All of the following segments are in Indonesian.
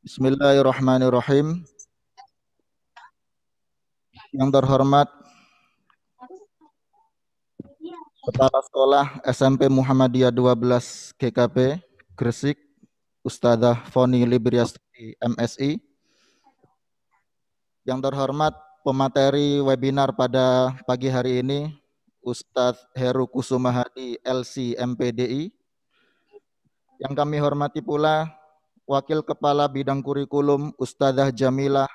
Bismillahirrahmanirrahim. Yang terhormat Kepala Sekolah SMP Muhammadiyah 12 GKB Gresik, Ustadzah Foni Libriastuti MSI. Yang terhormat pemateri webinar pada pagi hari ini, Ustadz Heru Kusumahadi LC MPDI. Yang kami hormati pula Wakil Kepala Bidang Kurikulum Ustadzah Jamilah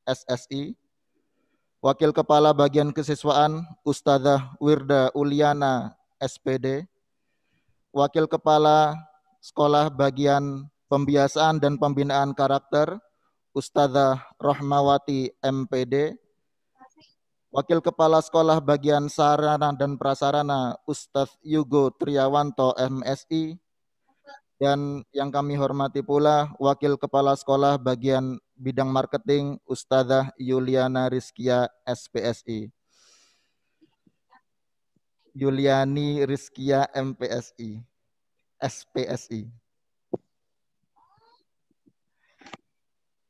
SSI. Wakil Kepala Bagian Kesiswaan Ustadzah Wirda Uliana SPD, Wakil Kepala Sekolah Bagian Pembiasaan dan Pembinaan Karakter Ustadzah Rohmawati MPD, Wakil Kepala Sekolah Bagian Sarana dan Prasarana Ustadz Yugo Triawanto MSI, dan yang kami hormati pula Wakil Kepala Sekolah Bagian Bidang Marketing Ustadzah Yuliana Rizkia SPSI. Yuliani Rizkia MPSI SPSI.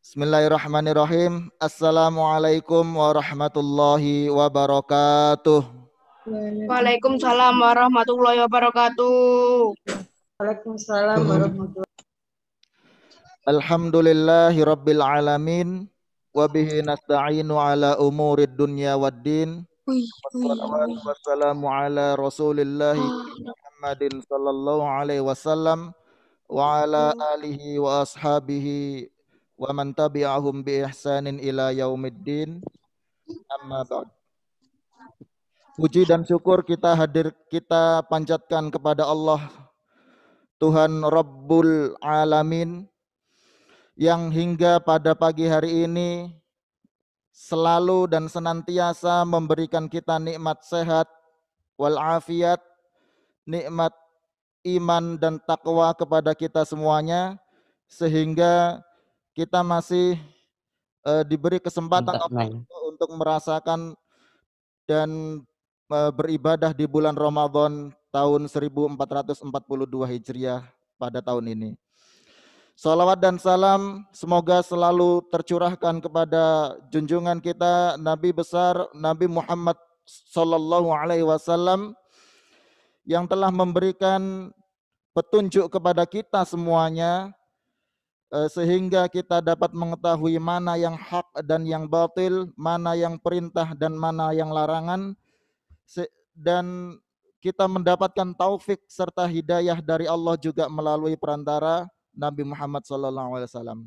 Bismillahirrahmanirrahim. Assalamualaikum warahmatullahi wabarakatuh. Waalaikumsalam warahmatullahi wabarakatuh. Waalaikumsalam warahmatullahi wabarakatuh. Alhamdulillahi rabbil alamin. Wabihi nasta'inu ala umurid dunya waddin. Wassalamu ala rasulillahi Muhammadin sallallahu alaihi wasallam wa ala alihi wa ashabihi wa man tabi'ahum bi ihsanin ila yaumiddin. Amma ba'd. Puji dan syukur kita panjatkan kepada Allah Tuhan Rabbul Alamin yang hingga pada pagi hari ini selalu dan senantiasa memberikan kita nikmat sehat walafiat, nikmat iman dan takwa kepada kita semuanya, sehingga kita masih diberi kesempatan untuk merasakan dan beribadah di bulan Ramadan tahun 1442 Hijriah pada tahun ini. Salawat dan salam semoga selalu tercurahkan kepada junjungan kita Nabi besar Nabi Muhammad sallallahu alaihi wasallam yang telah memberikan petunjuk kepada kita semuanya sehingga kita dapat mengetahui mana yang hak dan yang batil, mana yang perintah dan mana yang larangan, dan kita mendapatkan taufik serta hidayah dari Allah juga melalui perantara Nabi Muhammad SAW.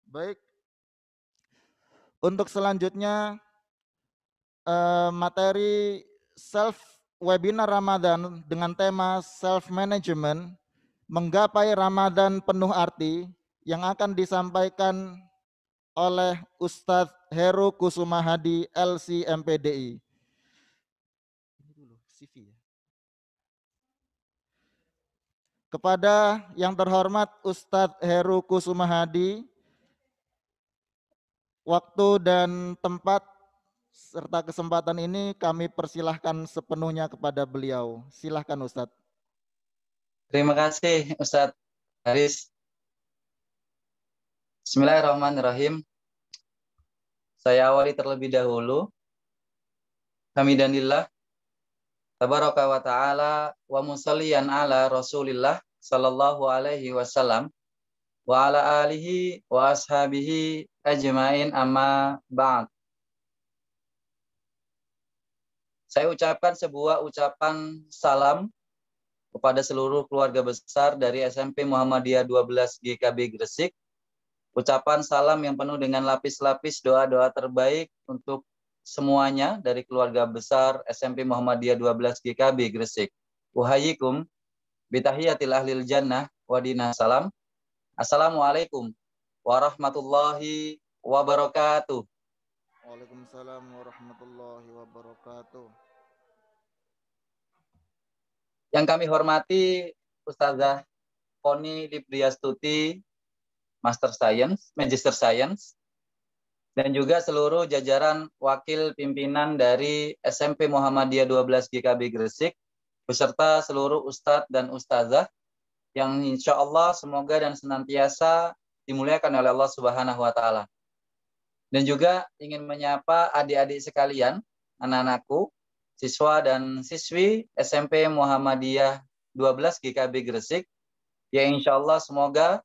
Baik, untuk selanjutnya materi self webinar Ramadan dengan tema self management, menggapai Ramadan penuh arti, yang akan disampaikan oleh Ustadz Heru Kusumahadi LC MPDI. Kepada yang terhormat Ustadz Heru Kusumahadi, waktu dan tempat serta kesempatan ini kami persilahkan sepenuhnya kepada beliau. Silahkan Ustadz. Terima kasih Ustadz Haris. Bismillahirrahmanirrahim. Saya awali terlebih dahulu. Hamdanillah tabaraka wa ta'ala wa musalliyan ala Rasulillah sallallahu alaihi wasallam wa ala alihi wa ashabihi ajmain amma ba'd. Saya ucapkan sebuah ucapan salam kepada seluruh keluarga besar dari SMP Muhammadiyah 12 GKB Gresik. Ucapan salam yang penuh dengan lapis-lapis doa-doa terbaik untuk semuanya dari keluarga besar SMP Muhammadiyah 12 GKB Gresik. Uhayikum bitahiyatil ahlil jannah wa dinah salam. Assalamualaikum warahmatullahi wabarakatuh. Waalaikumsalam warahmatullahi wabarakatuh. Yang kami hormati Ustazah Foni Libriastuti Magister Science, dan juga seluruh jajaran wakil pimpinan dari SMP Muhammadiyah 12 GKB Gresik, beserta seluruh ustadz dan ustazah yang insya Allah semoga dan senantiasa dimuliakan oleh Allah Subhanahu wa taala. Dan juga ingin menyapa adik-adik sekalian, anak-anakku, siswa dan siswi SMP Muhammadiyah 12 GKB Gresik, ya insya Allah semoga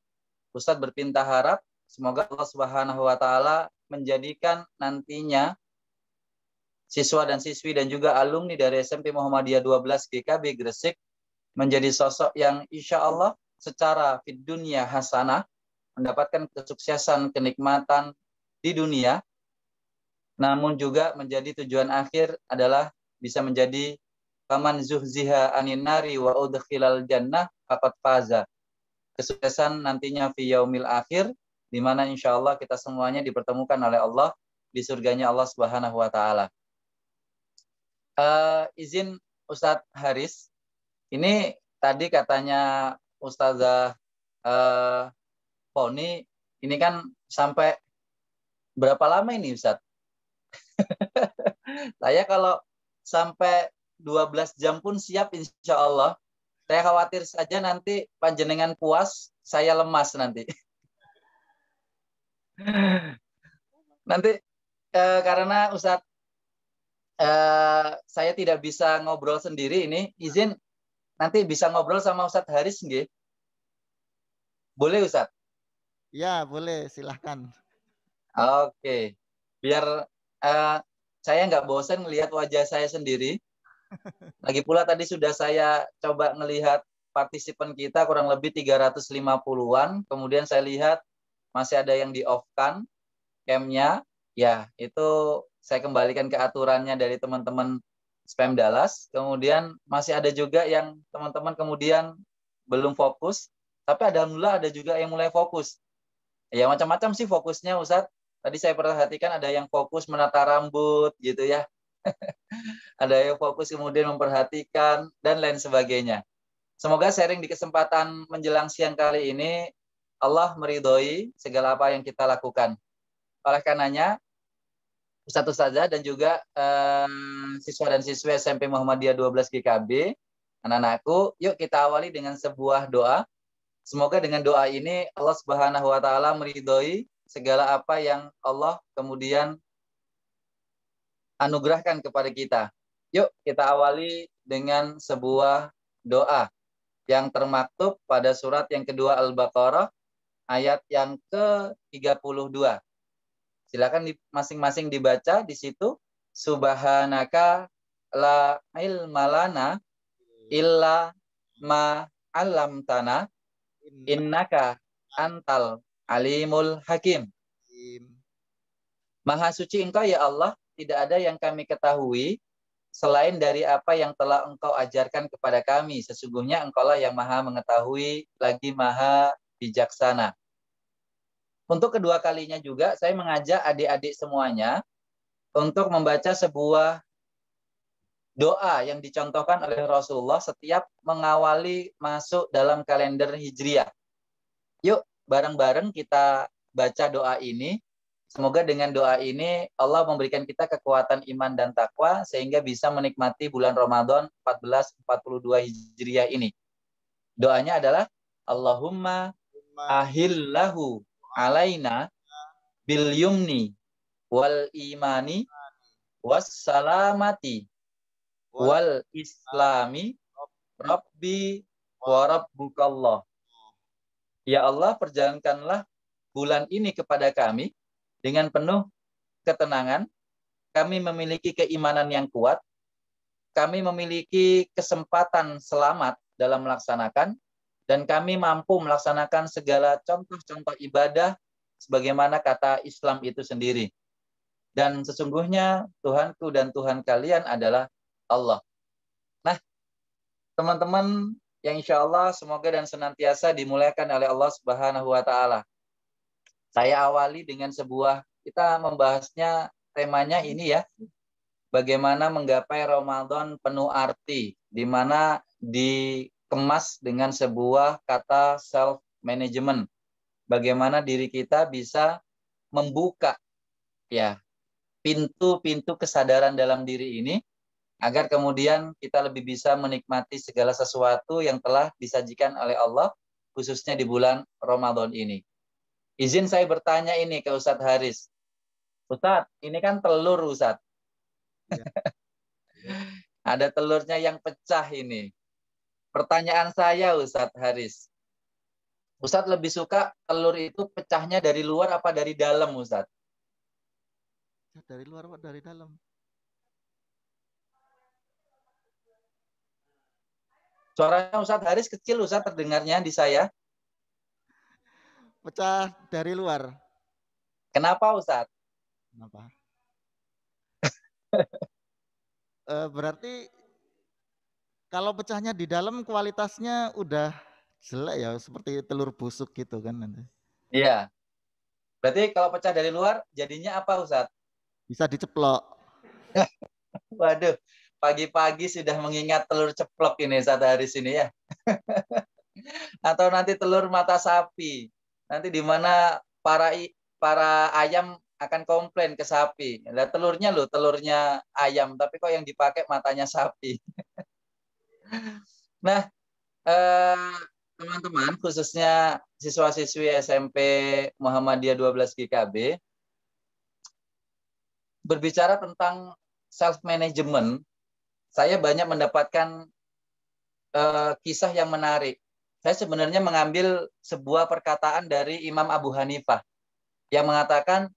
Ustadz berpinta harap, semoga Allah Subhanahu wa taala menjadikan nantinya siswa dan siswi dan juga alumni dari SMP Muhammadiyah 12 GKB Gresik menjadi sosok yang insya Allah secara fid dunya hasanah, mendapatkan kesuksesan, kenikmatan di dunia, namun juga menjadi tujuan akhir adalah bisa menjadi faman zuhziha anin nari wa udkhilal jannah faqad faza. Kesuksesan nantinya fi yaumil akhir, di mana insya Allah kita semuanya dipertemukan oleh Allah di surganya Allah Subhanahu wa taala. Izin Ustadz Haris, ini tadi katanya Ustazah Poni, ini kan sampai berapa lama ini Ustadz? Saya kalau sampai 12 jam pun siap insya Allah. Saya khawatir saja nanti panjenengan puas, saya lemas nanti. Nanti karena Ustadz saya tidak bisa ngobrol sendiri ini, izin nanti bisa ngobrol sama Ustadz Haris nggih? Boleh Ustadz? Ya, boleh, silahkan. Oke. Biar saya nggak bosan melihat wajah saya sendiri. Lagi pula tadi sudah saya coba melihat partisipan kita kurang lebih 350-an. Kemudian saya lihat masih ada yang di-off-kan cam-nya. Ya, itu saya kembalikan ke aturannya dari teman-teman Spam Dallas. Kemudian masih ada juga yang teman-teman kemudian belum fokus. Tapi alhamdulillah ada juga yang mulai fokus. Ya, macam-macam sih fokusnya Ustadz. Tadi saya perhatikan ada yang fokus menata rambut gitu ya. Ada yang fokus kemudian memperhatikan dan lain sebagainya. Semoga sharing di kesempatan menjelang siang kali ini Allah meridhoi segala apa yang kita lakukan. Oleh karenanya Ustadz Ustazah dan juga siswa dan siswi SMP Muhammadiyah 12 GKB, anak-anakku, yuk kita awali dengan sebuah doa. Semoga dengan doa ini Allah Subhanahu wa taala meridhoi segala apa yang Allah kemudian anugerahkan kepada kita. Yuk kita awali dengan sebuah doa yang termaktub pada surat yang kedua Al-Baqarah ayat yang ke-32. Silakan masing-masing dibaca di situ. Subhanaka la ilma lana illa ma 'allamtana innaka antal alimul hakim. Maha suci Engkau ya Allah, tidak ada yang kami ketahui selain dari apa yang telah Engkau ajarkan kepada kami. Sesungguhnya Engkaulah yang maha mengetahui lagi maha bijaksana. Untuk kedua kalinya juga saya mengajak adik-adik semuanya untuk membaca sebuah doa yang dicontohkan oleh Rasulullah setiap mengawali masuk dalam kalender Hijriah. Yuk bareng-bareng kita baca doa ini. Semoga dengan doa ini Allah memberikan kita kekuatan iman dan takwa sehingga bisa menikmati bulan Ramadan 1442 Hijriah ini. Doanya adalah Allahumma ahillahu alaina bil yumni wal imani was salamati wal islami rabbi wa rabbukallah. Ya Allah, perjalankanlah bulan ini kepada kami dengan penuh ketenangan. Kami memiliki keimanan yang kuat. Kami memiliki kesempatan selamat dalam melaksanakan. Dan kami mampu melaksanakan segala contoh-contoh ibadah sebagaimana kata Islam itu sendiri. Dan sesungguhnya Tuhanku dan Tuhan kalian adalah Allah. Nah, teman-teman yang insya Allah semoga dan senantiasa dimuliakan oleh Allah Subhanahu wa taala. Saya awali dengan sebuah, kita membahasnya temanya ini ya, bagaimana menggapai Ramadan penuh arti, di mana dikemas dengan sebuah kata self-management. Bagaimana diri kita bisa membuka ya pintu-pintu kesadaran dalam diri ini, agar kemudian kita lebih bisa menikmati segala sesuatu yang telah disajikan oleh Allah, khususnya di bulan Ramadan ini. Izin saya bertanya ini ke Ustadz Haris. Ustadz, ini kan telur Ustadz. Ya. Ada telurnya yang pecah ini. Pertanyaan saya Ustadz Haris. Ustadz lebih suka telur itu pecahnya dari luar apa dari dalam Ustadz? Dari luar apa dari dalam? Suaranya Ustadz Haris kecil Ustadz terdengarnya di saya. Pecah dari luar. Kenapa Ustadz? Kenapa? Berarti kalau pecahnya di dalam kualitasnya udah jelek ya, seperti telur busuk gitu kan nanti. Iya. Berarti kalau pecah dari luar jadinya apa Ustadz? Bisa diceplok. Waduh, pagi-pagi sudah mengingat telur ceplok ini Ustadz Haris ini ya. Atau nanti telur mata sapi. Nanti di mana para ayam akan komplain ke sapi. Nah, telurnya loh, telurnya ayam, tapi kok yang dipakai matanya sapi. Nah, teman-teman, khususnya siswa-siswi SMP Muhammadiyah 12 GKB, berbicara tentang self management, saya banyak mendapatkan kisah yang menarik. Saya sebenarnya mengambil sebuah perkataan dari Imam Abu Hanifah yang mengatakan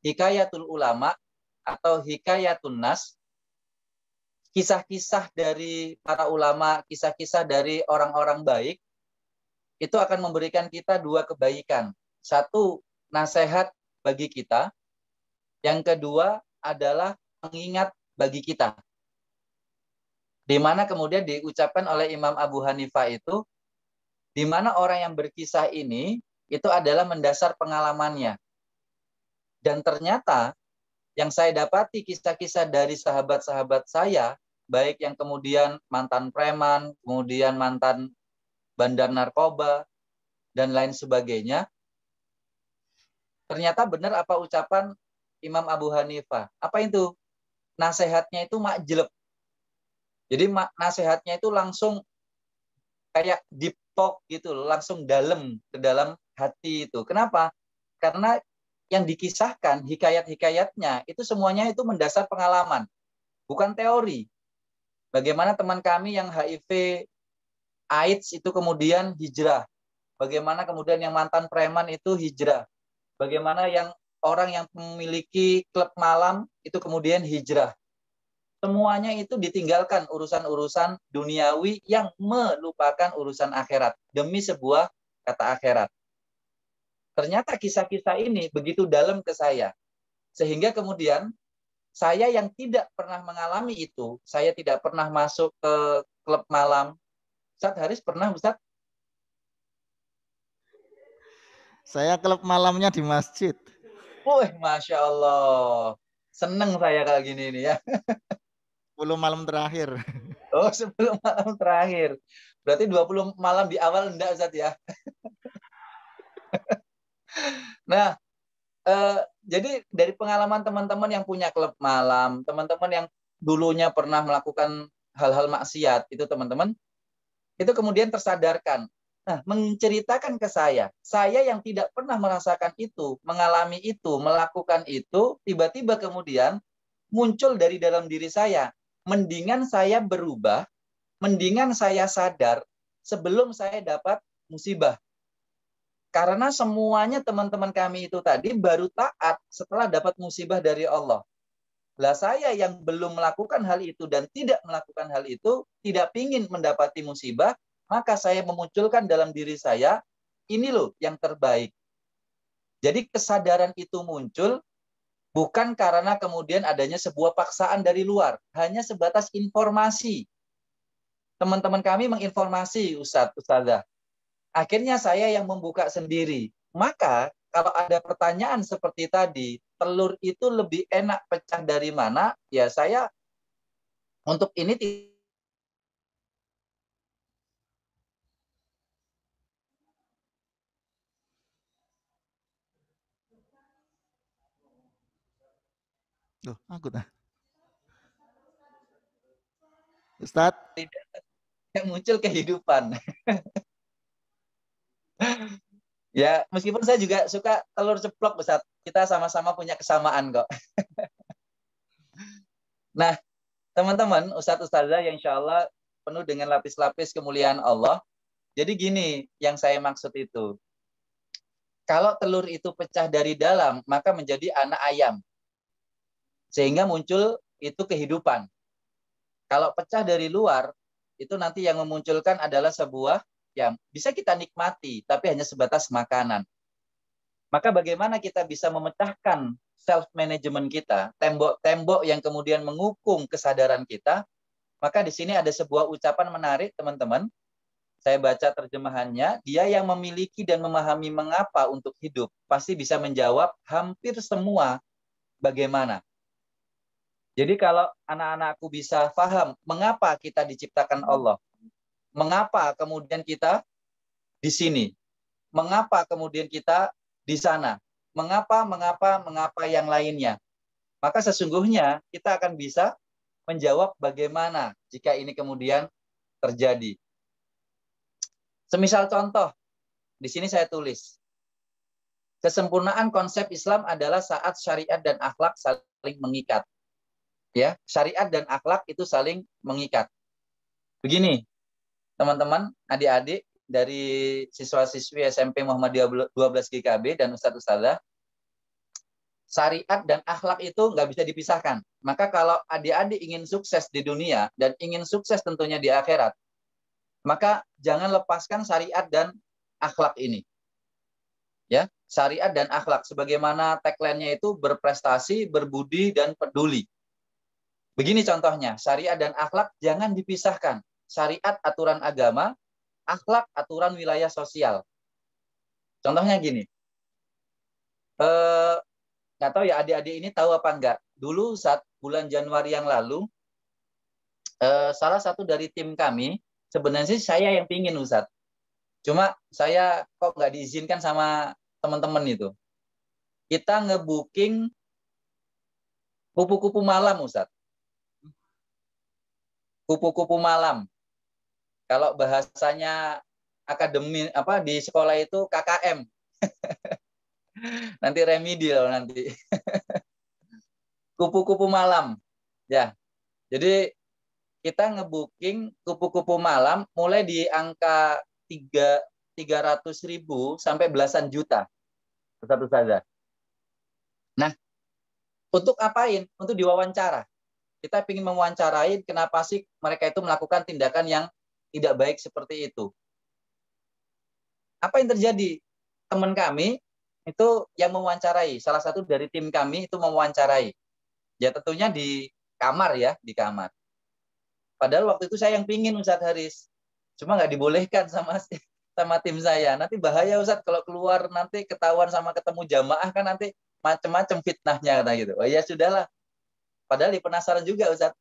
hikayatul ulama atau hikayatun nas, kisah-kisah dari para ulama, kisah-kisah dari orang-orang baik, itu akan memberikan kita dua kebaikan. Satu, nasihat bagi kita. Yang kedua adalah pengingat bagi kita. Di mana kemudian diucapkan oleh Imam Abu Hanifah itu, di mana orang yang berkisah ini, itu adalah mendasar pengalamannya. Dan ternyata yang saya dapati kisah-kisah dari sahabat-sahabat saya, baik yang kemudian mantan preman, kemudian mantan bandar narkoba, dan lain sebagainya, ternyata benar apa ucapan Imam Abu Hanifah. Apa itu? Nasihatnya itu makjleb. Jadi nasihatnya itu langsung kayak deep talk gitu, langsung dalam ke dalam hati itu. Kenapa? Karena yang dikisahkan, hikayat-hikayatnya, itu semuanya itu mendasar pengalaman, bukan teori. Bagaimana teman kami yang HIV AIDS itu kemudian hijrah. Bagaimana kemudian yang mantan preman itu hijrah. Bagaimana yang orang yang memiliki klub malam itu kemudian hijrah. Semuanya itu ditinggalkan urusan-urusan duniawi yang melupakan urusan akhirat demi sebuah kata akhirat. Ternyata kisah-kisah ini begitu dalam ke saya. Sehingga kemudian saya yang tidak pernah mengalami itu, saya tidak pernah masuk ke klub malam. Ustadz Haris pernah, Ustadz? Saya klub malamnya di masjid. Wih, Masya Allah. Seneng saya kalau gini ini ya. 10 malam terakhir. Oh, sebelum malam terakhir. Berarti 20 malam di awal enggak, Ustadz ya? Nah, jadi dari pengalaman teman-teman yang punya klub malam, teman-teman yang dulunya pernah melakukan hal-hal maksiat, itu teman-teman, itu kemudian tersadarkan. Nah, menceritakan ke saya yang tidak pernah merasakan itu, mengalami itu, melakukan itu, tiba-tiba kemudian muncul dari dalam diri saya. Mendingan saya berubah, mendingan saya sadar sebelum saya dapat musibah. Karena semuanya teman-teman kami itu tadi baru taat setelah dapat musibah dari Allah. Lah saya yang belum melakukan hal itu dan tidak melakukan hal itu, tidak ingin mendapati musibah, maka saya memunculkan dalam diri saya, ini loh yang terbaik. Jadi kesadaran itu muncul bukan karena kemudian adanya sebuah paksaan dari luar, hanya sebatas informasi. Teman-teman kami menginformasi Ustazah. Akhirnya saya yang membuka sendiri. Maka kalau ada pertanyaan seperti tadi, telur itu lebih enak pecah dari mana? Ya saya untuk ini Loh, aku dah. Ustadz, yang muncul kehidupan. Ya, meskipun saya juga suka telur ceplok, Ustaz. Kita sama-sama punya kesamaan kok. Nah, teman-teman, Ustadz Ustazah yang insya Allah penuh dengan lapis-lapis kemuliaan Allah. Jadi gini yang saya maksud itu. Kalau telur itu pecah dari dalam, maka menjadi anak ayam. Sehingga muncul itu kehidupan. Kalau pecah dari luar, itu nanti yang memunculkan adalah sebuah yang bisa kita nikmati, tapi hanya sebatas makanan. Maka bagaimana kita bisa memecahkan self-management kita, tembok-tembok yang kemudian mengukung kesadaran kita, maka di sini ada sebuah ucapan menarik, teman-teman. Saya baca terjemahannya, dia yang memiliki dan memahami mengapa untuk hidup, pasti bisa menjawab hampir semua bagaimana. Jadi kalau anak-anakku bisa paham mengapa kita diciptakan Allah, mengapa kemudian kita di sini, mengapa kemudian kita di sana, mengapa yang lainnya, maka sesungguhnya kita akan bisa menjawab bagaimana jika ini kemudian terjadi. Semisal contoh, di sini saya tulis, kesempurnaan konsep Islam adalah saat syariat dan akhlak saling mengikat. Ya, syariat dan akhlak itu saling mengikat. Begini, teman-teman, adik-adik dari siswa-siswi SMP Muhammadiyah 12 GKB dan Ustadz Ustadzah, syariat dan akhlak itu nggak bisa dipisahkan. Maka kalau adik-adik ingin sukses di dunia dan ingin sukses tentunya di akhirat, maka jangan lepaskan syariat dan akhlak ini. Ya, syariat dan akhlak sebagaimana tagline-nya itu berprestasi, berbudi dan peduli. Begini contohnya, syariat dan akhlak jangan dipisahkan. Syariat aturan agama, akhlak aturan wilayah sosial. Contohnya gini. Nggak tahu ya adik-adik ini tahu apa enggak. Dulu saat bulan Januari yang lalu, salah satu dari tim kami, sebenarnya sih saya yang pingin Ustadz. Cuma saya kok nggak diizinkan sama teman-teman itu. Kita ngebooking kupu-kupu malam Ustadz. Kupu-kupu malam. Kalau bahasanya akademi apa di sekolah itu KKM. Nanti remedial nanti. Kupu-kupu malam. Ya. Jadi kita ngebooking kupu-kupu malam mulai di angka 300.000 sampai belasan juta. Satu saja. Nah, untuk apain? Untuk diwawancara. Kita ingin mewawancarai kenapa sih mereka itu melakukan tindakan yang tidak baik seperti itu. Apa yang terjadi? Teman kami itu yang mewawancarai. Salah satu dari tim kami itu mewawancarai. Ya tentunya di kamar ya, di kamar. Padahal waktu itu saya yang pingin Ustadz Haris. Cuma nggak dibolehkan sama tim saya. Nanti bahaya Ustadz kalau keluar nanti ketahuan sama ketemu jamaah kan nanti macam-macam fitnahnya kata gitu. Oh ya sudahlah. Padahal penasaran juga Ustadz.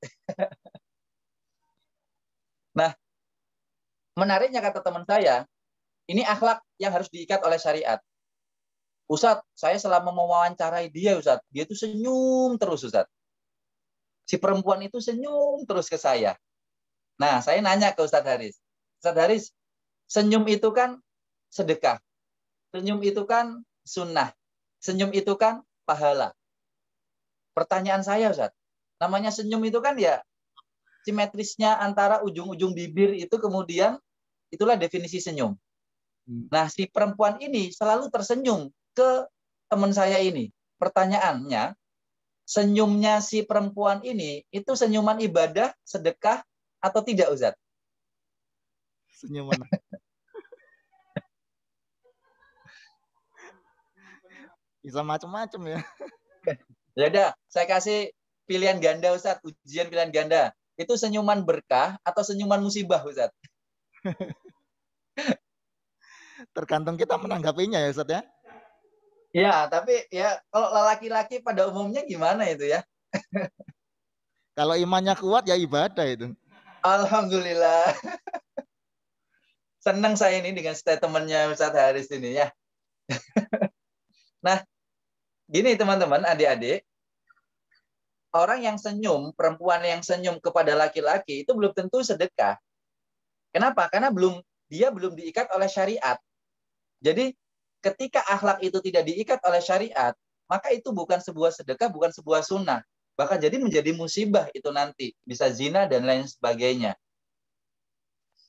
Nah, menariknya kata teman saya, ini akhlak yang harus diikat oleh syariat. Ustadz, saya selama mewawancarai dia Ustadz, dia itu senyum terus Ustadz. Si perempuan itu senyum terus ke saya. Nah, saya nanya ke Ustadz Haris. Ustadz Haris, senyum itu kan sedekah. Senyum itu kan sunnah. Senyum itu kan pahala. Pertanyaan saya, Ustadz, namanya senyum itu kan ya simetrisnya antara ujung-ujung bibir itu kemudian itulah definisi senyum. Nah, si perempuan ini selalu tersenyum ke teman saya ini. Pertanyaannya, senyumnya si perempuan ini itu senyuman ibadah, sedekah atau tidak, Ustadz? Senyuman. Bisa macam-macam ya. Ya udah, saya kasih pilihan ganda Ustadz, ujian pilihan ganda. Itu senyuman berkah atau senyuman musibah Ustadz? Tergantung kita menanggapinya ya Ustadz ya. Ya, tapi ya kalau laki-laki pada umumnya gimana itu ya? Kalau imannya kuat ya ibadah itu. Alhamdulillah. Senang saya ini dengan statementnya Ustadz Haris ini ya. Nah, gini teman-teman, adik-adik, orang yang senyum, perempuan yang senyum kepada laki-laki itu belum tentu sedekah. Kenapa? Karena dia belum diikat oleh syariat. Jadi ketika akhlak itu tidak diikat oleh syariat, maka itu bukan sebuah sedekah, bukan sebuah sunnah. Bahkan jadi menjadi musibah itu nanti. Bisa zina dan lain sebagainya.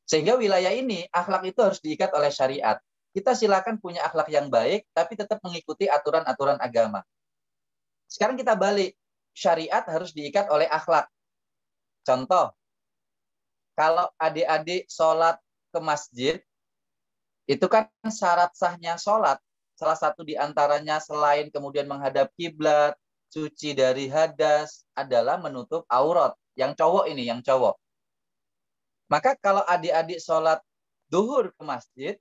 Sehingga wilayah ini, akhlak itu harus diikat oleh syariat. Kita silakan punya akhlak yang baik, tapi tetap mengikuti aturan-aturan agama. Sekarang kita balik. Syariat harus diikat oleh akhlak. Contoh, kalau adik-adik sholat ke masjid, itu kan syarat sahnya sholat. Salah satu diantaranya selain kemudian menghadap kiblat, suci dari hadas, adalah menutup aurat. Yang cowok ini, yang cowok. Maka kalau adik-adik sholat duhur ke masjid,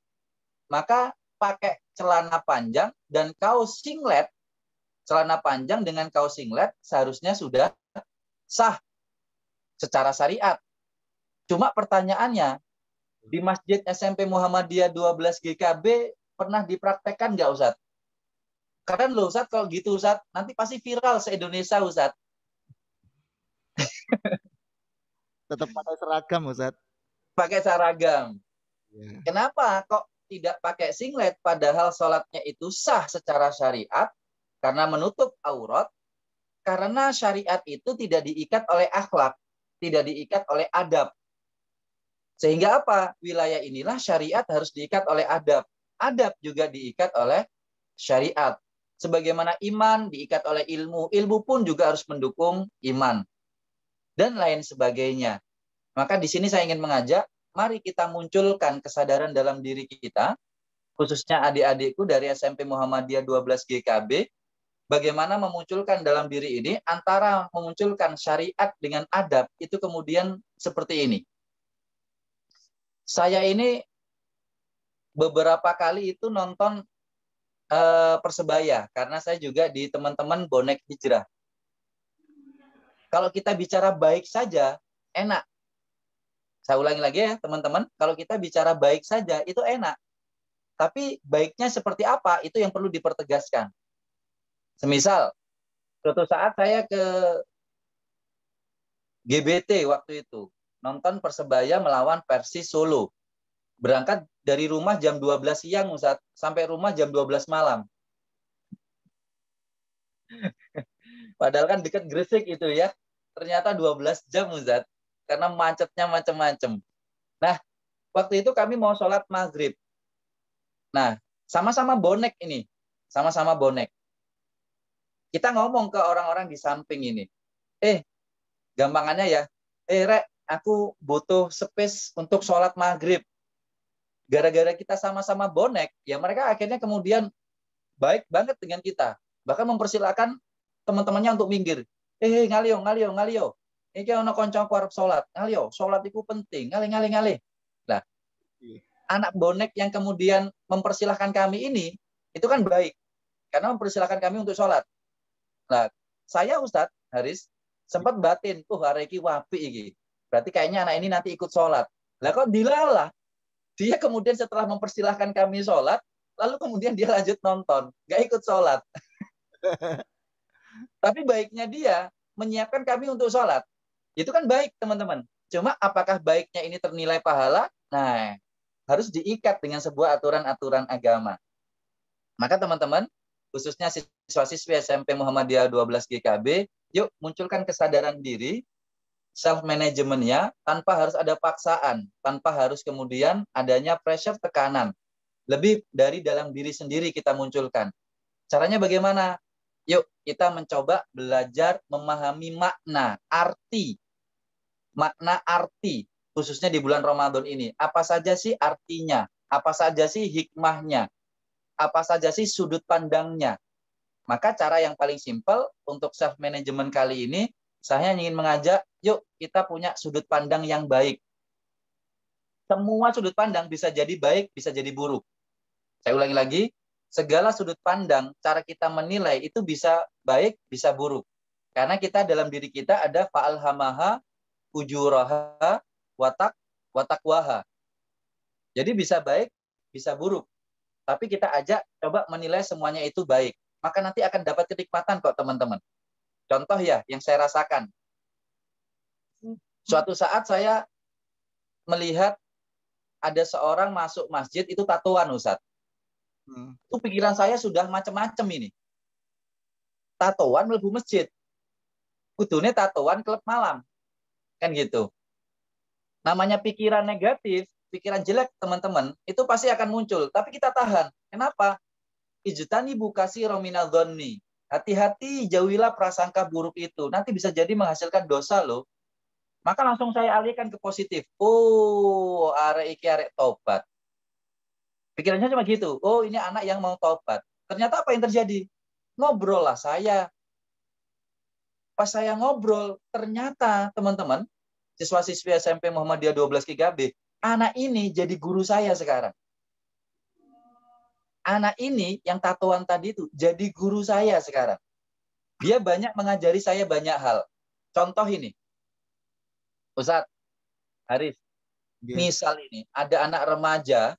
maka pakai celana panjang dan kaos singlet. Celana panjang dengan kaos singlet seharusnya sudah sah secara syariat. Cuma pertanyaannya, di Masjid SMP Muhammadiyah 12 GKB pernah dipraktekkan nggak, Ustadz? Karena loh, Ustadz, kalau gitu, Ustadz, nanti pasti viral se-Indonesia, Ustadz. Tetap pakai seragam, Ustadz. Pakai seragam. Ya. Kenapa kok tidak pakai singlet padahal sholatnya itu sah secara syariat? Karena menutup aurat, karena syariat itu tidak diikat oleh akhlak, tidak diikat oleh adab. Sehingga apa? Wilayah inilah syariat harus diikat oleh adab. Adab juga diikat oleh syariat. Sebagaimana iman diikat oleh ilmu, ilmu pun juga harus mendukung iman. Dan lain sebagainya. Maka di sini saya ingin mengajak, mari kita munculkan kesadaran dalam diri kita, khususnya adik-adikku dari SMP Muhammadiyah 12 GKB, bagaimana memunculkan dalam diri ini antara memunculkan syariat dengan adab itu kemudian seperti ini. Saya ini beberapa kali itu nonton Persebaya karena saya juga di teman-teman bonek hijrah. Kalau kita bicara baik saja enak. Saya ulangi lagi ya teman-teman, kalau kita bicara baik saja itu enak. Tapi baiknya seperti apa itu yang perlu dipertegaskan. Semisal, suatu saat saya ke GBT waktu itu, nonton Persebaya melawan Persis Solo. Berangkat dari rumah jam 12 siang, Ustadz, sampai rumah jam 12 malam. Padahal kan dekat Gresik itu ya, ternyata 12 jam, Ustadz, karena macetnya macam-macam. Nah, waktu itu kami mau sholat maghrib. Nah, sama-sama bonek ini, sama-sama bonek. Kita ngomong ke orang-orang di samping ini. Gampangannya ya. Rek, aku butuh space untuk sholat maghrib. Gara-gara kita sama-sama bonek, ya mereka akhirnya kemudian baik banget dengan kita. Bahkan mempersilahkan teman-temannya untuk minggir. Ngalio. Ini ono konco arep sholat. Ngalio, sholat itu penting. Ngali. Nah, anak bonek yang kemudian mempersilahkan kami ini, itu kan baik. Karena mempersilahkan kami untuk sholat. Nah, saya Ustadz Haris sempat batin, hari ini wapi ini. Berarti kayaknya anak ini nanti ikut sholat. Lah kok dilalah? Dia kemudian setelah mempersilahkan kami sholat, lalu kemudian dia lanjut nonton, nggak ikut sholat. Tapi baiknya dia menyiapkan kami untuk sholat. Itu kan baik, teman-teman. Cuma apakah baiknya ini ternilai pahala? Nah, harus diikat dengan sebuah aturan-aturan agama. Maka teman-teman, khususnya siswa-siswi SMP Muhammadiyah 12 GKB, yuk munculkan kesadaran diri, self-managementnya, tanpa harus ada paksaan, tanpa harus kemudian adanya pressure, tekanan. Lebih dari dalam diri sendiri kita munculkan. Caranya bagaimana? Yuk kita mencoba belajar memahami makna, arti, khususnya di bulan Ramadan ini. Apa saja sih artinya? Apa saja sih hikmahnya? Apa saja sih sudut pandangnya? Maka cara yang paling simpel untuk self-management kali ini, saya ingin mengajak, yuk kita punya sudut pandang yang baik. Semua sudut pandang bisa jadi baik, bisa jadi buruk. Saya ulangi lagi, segala sudut pandang, cara kita menilai itu bisa baik, bisa buruk. Karena kita dalam diri kita ada fa'alhamaha, ujuraha, watakwaha. Jadi bisa baik, bisa buruk. Tapi kita ajak coba menilai semuanya itu baik. Maka nanti akan dapat kenikmatan kok teman-teman. Contoh ya, yang saya rasakan. Suatu saat saya melihat ada seorang masuk masjid itu tatoan, Ustadz. Itu pikiran saya sudah macam-macam ini. Tatoan mlebu masjid. Kudune tatoan klub malam. Kan gitu. Namanya pikiran negatif, pikiran jelek teman-teman, itu pasti akan muncul. Tapi kita tahan. Kenapa? Ijtani bukasi romina dhonni. Hati-hati jauhilah prasangka buruk itu. Nanti bisa jadi menghasilkan dosa loh. Maka langsung saya alihkan ke positif. Oh, arek iki arek tobat. Pikirannya cuma gitu. Oh, ini anak yang mau tobat. Ternyata apa yang terjadi? Ngobrol lah saya. Pas saya ngobrol, ternyata teman-teman, siswa-siswi SMP Muhammadiyah 12 GKB, anak ini jadi guru saya sekarang. Anak ini yang tatoan tadi itu jadi guru saya sekarang. Dia banyak mengajari saya banyak hal. Contoh ini. Ustadz, Haris, misal ini ada anak remaja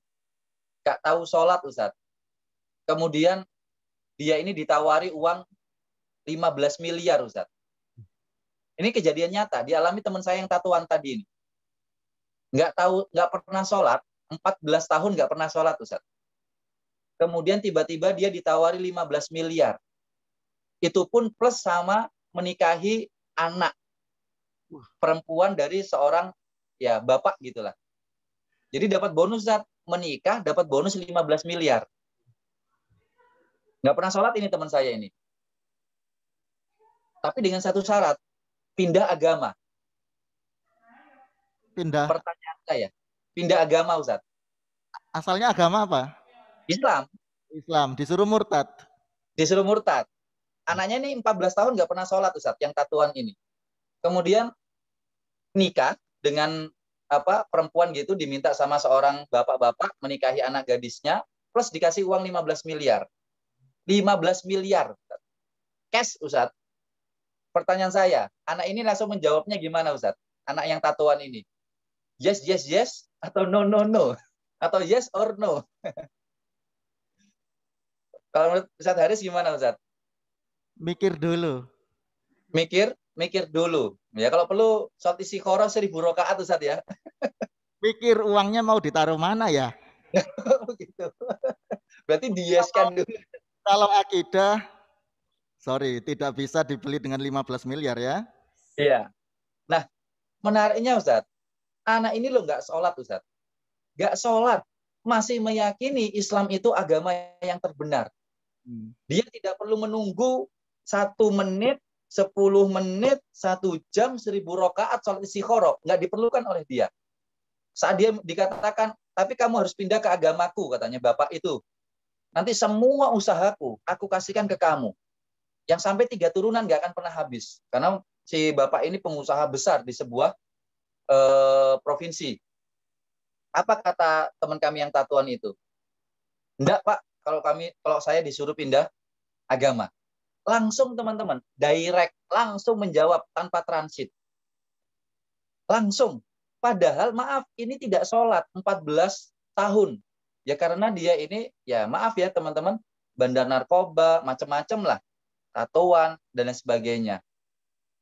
gak tahu sholat, Ustadz. Kemudian dia ini ditawari uang 15 miliar, Ustadz. Ini kejadian nyata, dialami teman saya yang tatuan tadi ini. Nggak pernah sholat, 14 tahun nggak pernah sholat, Ustadz. Kemudian tiba-tiba dia ditawari 15 miliar. Itu pun plus sama menikahi anak perempuan dari seorang ya bapak gitulah. Jadi dapat bonus, Ustadz. Menikah dapat bonus 15 miliar. Nggak pernah sholat ini teman saya ini. Tapi dengan satu syarat, pindah agama. Pindah. Pertanyaan saya, pindah agama, Ustaz. Asalnya agama apa? Islam. Islam, disuruh murtad. Disuruh murtad. Anaknya ini 14 tahun nggak pernah sholat, Ustaz, yang tatuan ini. Kemudian nikah dengan perempuan gitu, diminta sama seorang bapak-bapak menikahi anak gadisnya, plus dikasih uang 15 miliar. 15 miliar. Cash, Ustaz. Pertanyaan saya, anak ini langsung menjawabnya gimana, Ustaz? Anak yang tatuan ini. Yes, yes, yes, atau no, no, no. Atau yes or no. Kalau menurut Ustaz Haris gimana, Ustaz? Mikir dulu. Mikir dulu. Ya kalau perlu sholat istiqoroh 1000 rakaat, Ustaz ya. Pikir uangnya mau ditaruh mana ya? Gitu. Berarti dieskan dulu. Kalau akidah, sorry, tidak bisa dibeli dengan 15 miliar ya. Iya. Nah, menariknya Ustaz, anak ini loh nggak sholat, Ustaz. Nggak sholat, masih meyakini Islam itu agama yang terbenar. Dia tidak perlu menunggu 1 menit, 10 menit, 1 jam, 1000 rakaat sholat istiqoroh. Nggak diperlukan oleh dia. Saat dia dikatakan, tapi kamu harus pindah ke agamaku, katanya bapak itu. Nanti semua usahaku, aku kasihkan ke kamu. Yang sampai 3 turunan nggak akan pernah habis. Karena si bapak ini pengusaha besar di sebuah provinsi. Apa kata teman kami yang tatuan itu? Enggak, Pak, kalau saya disuruh pindah agama. Langsung teman-teman, direct, langsung menjawab tanpa transit. Langsung. Padahal maaf, ini tidak sholat 14 tahun. Ya karena dia ini, ya maaf ya teman-teman, bandar narkoba, macam-macam lah. Tatoan, dan lain sebagainya.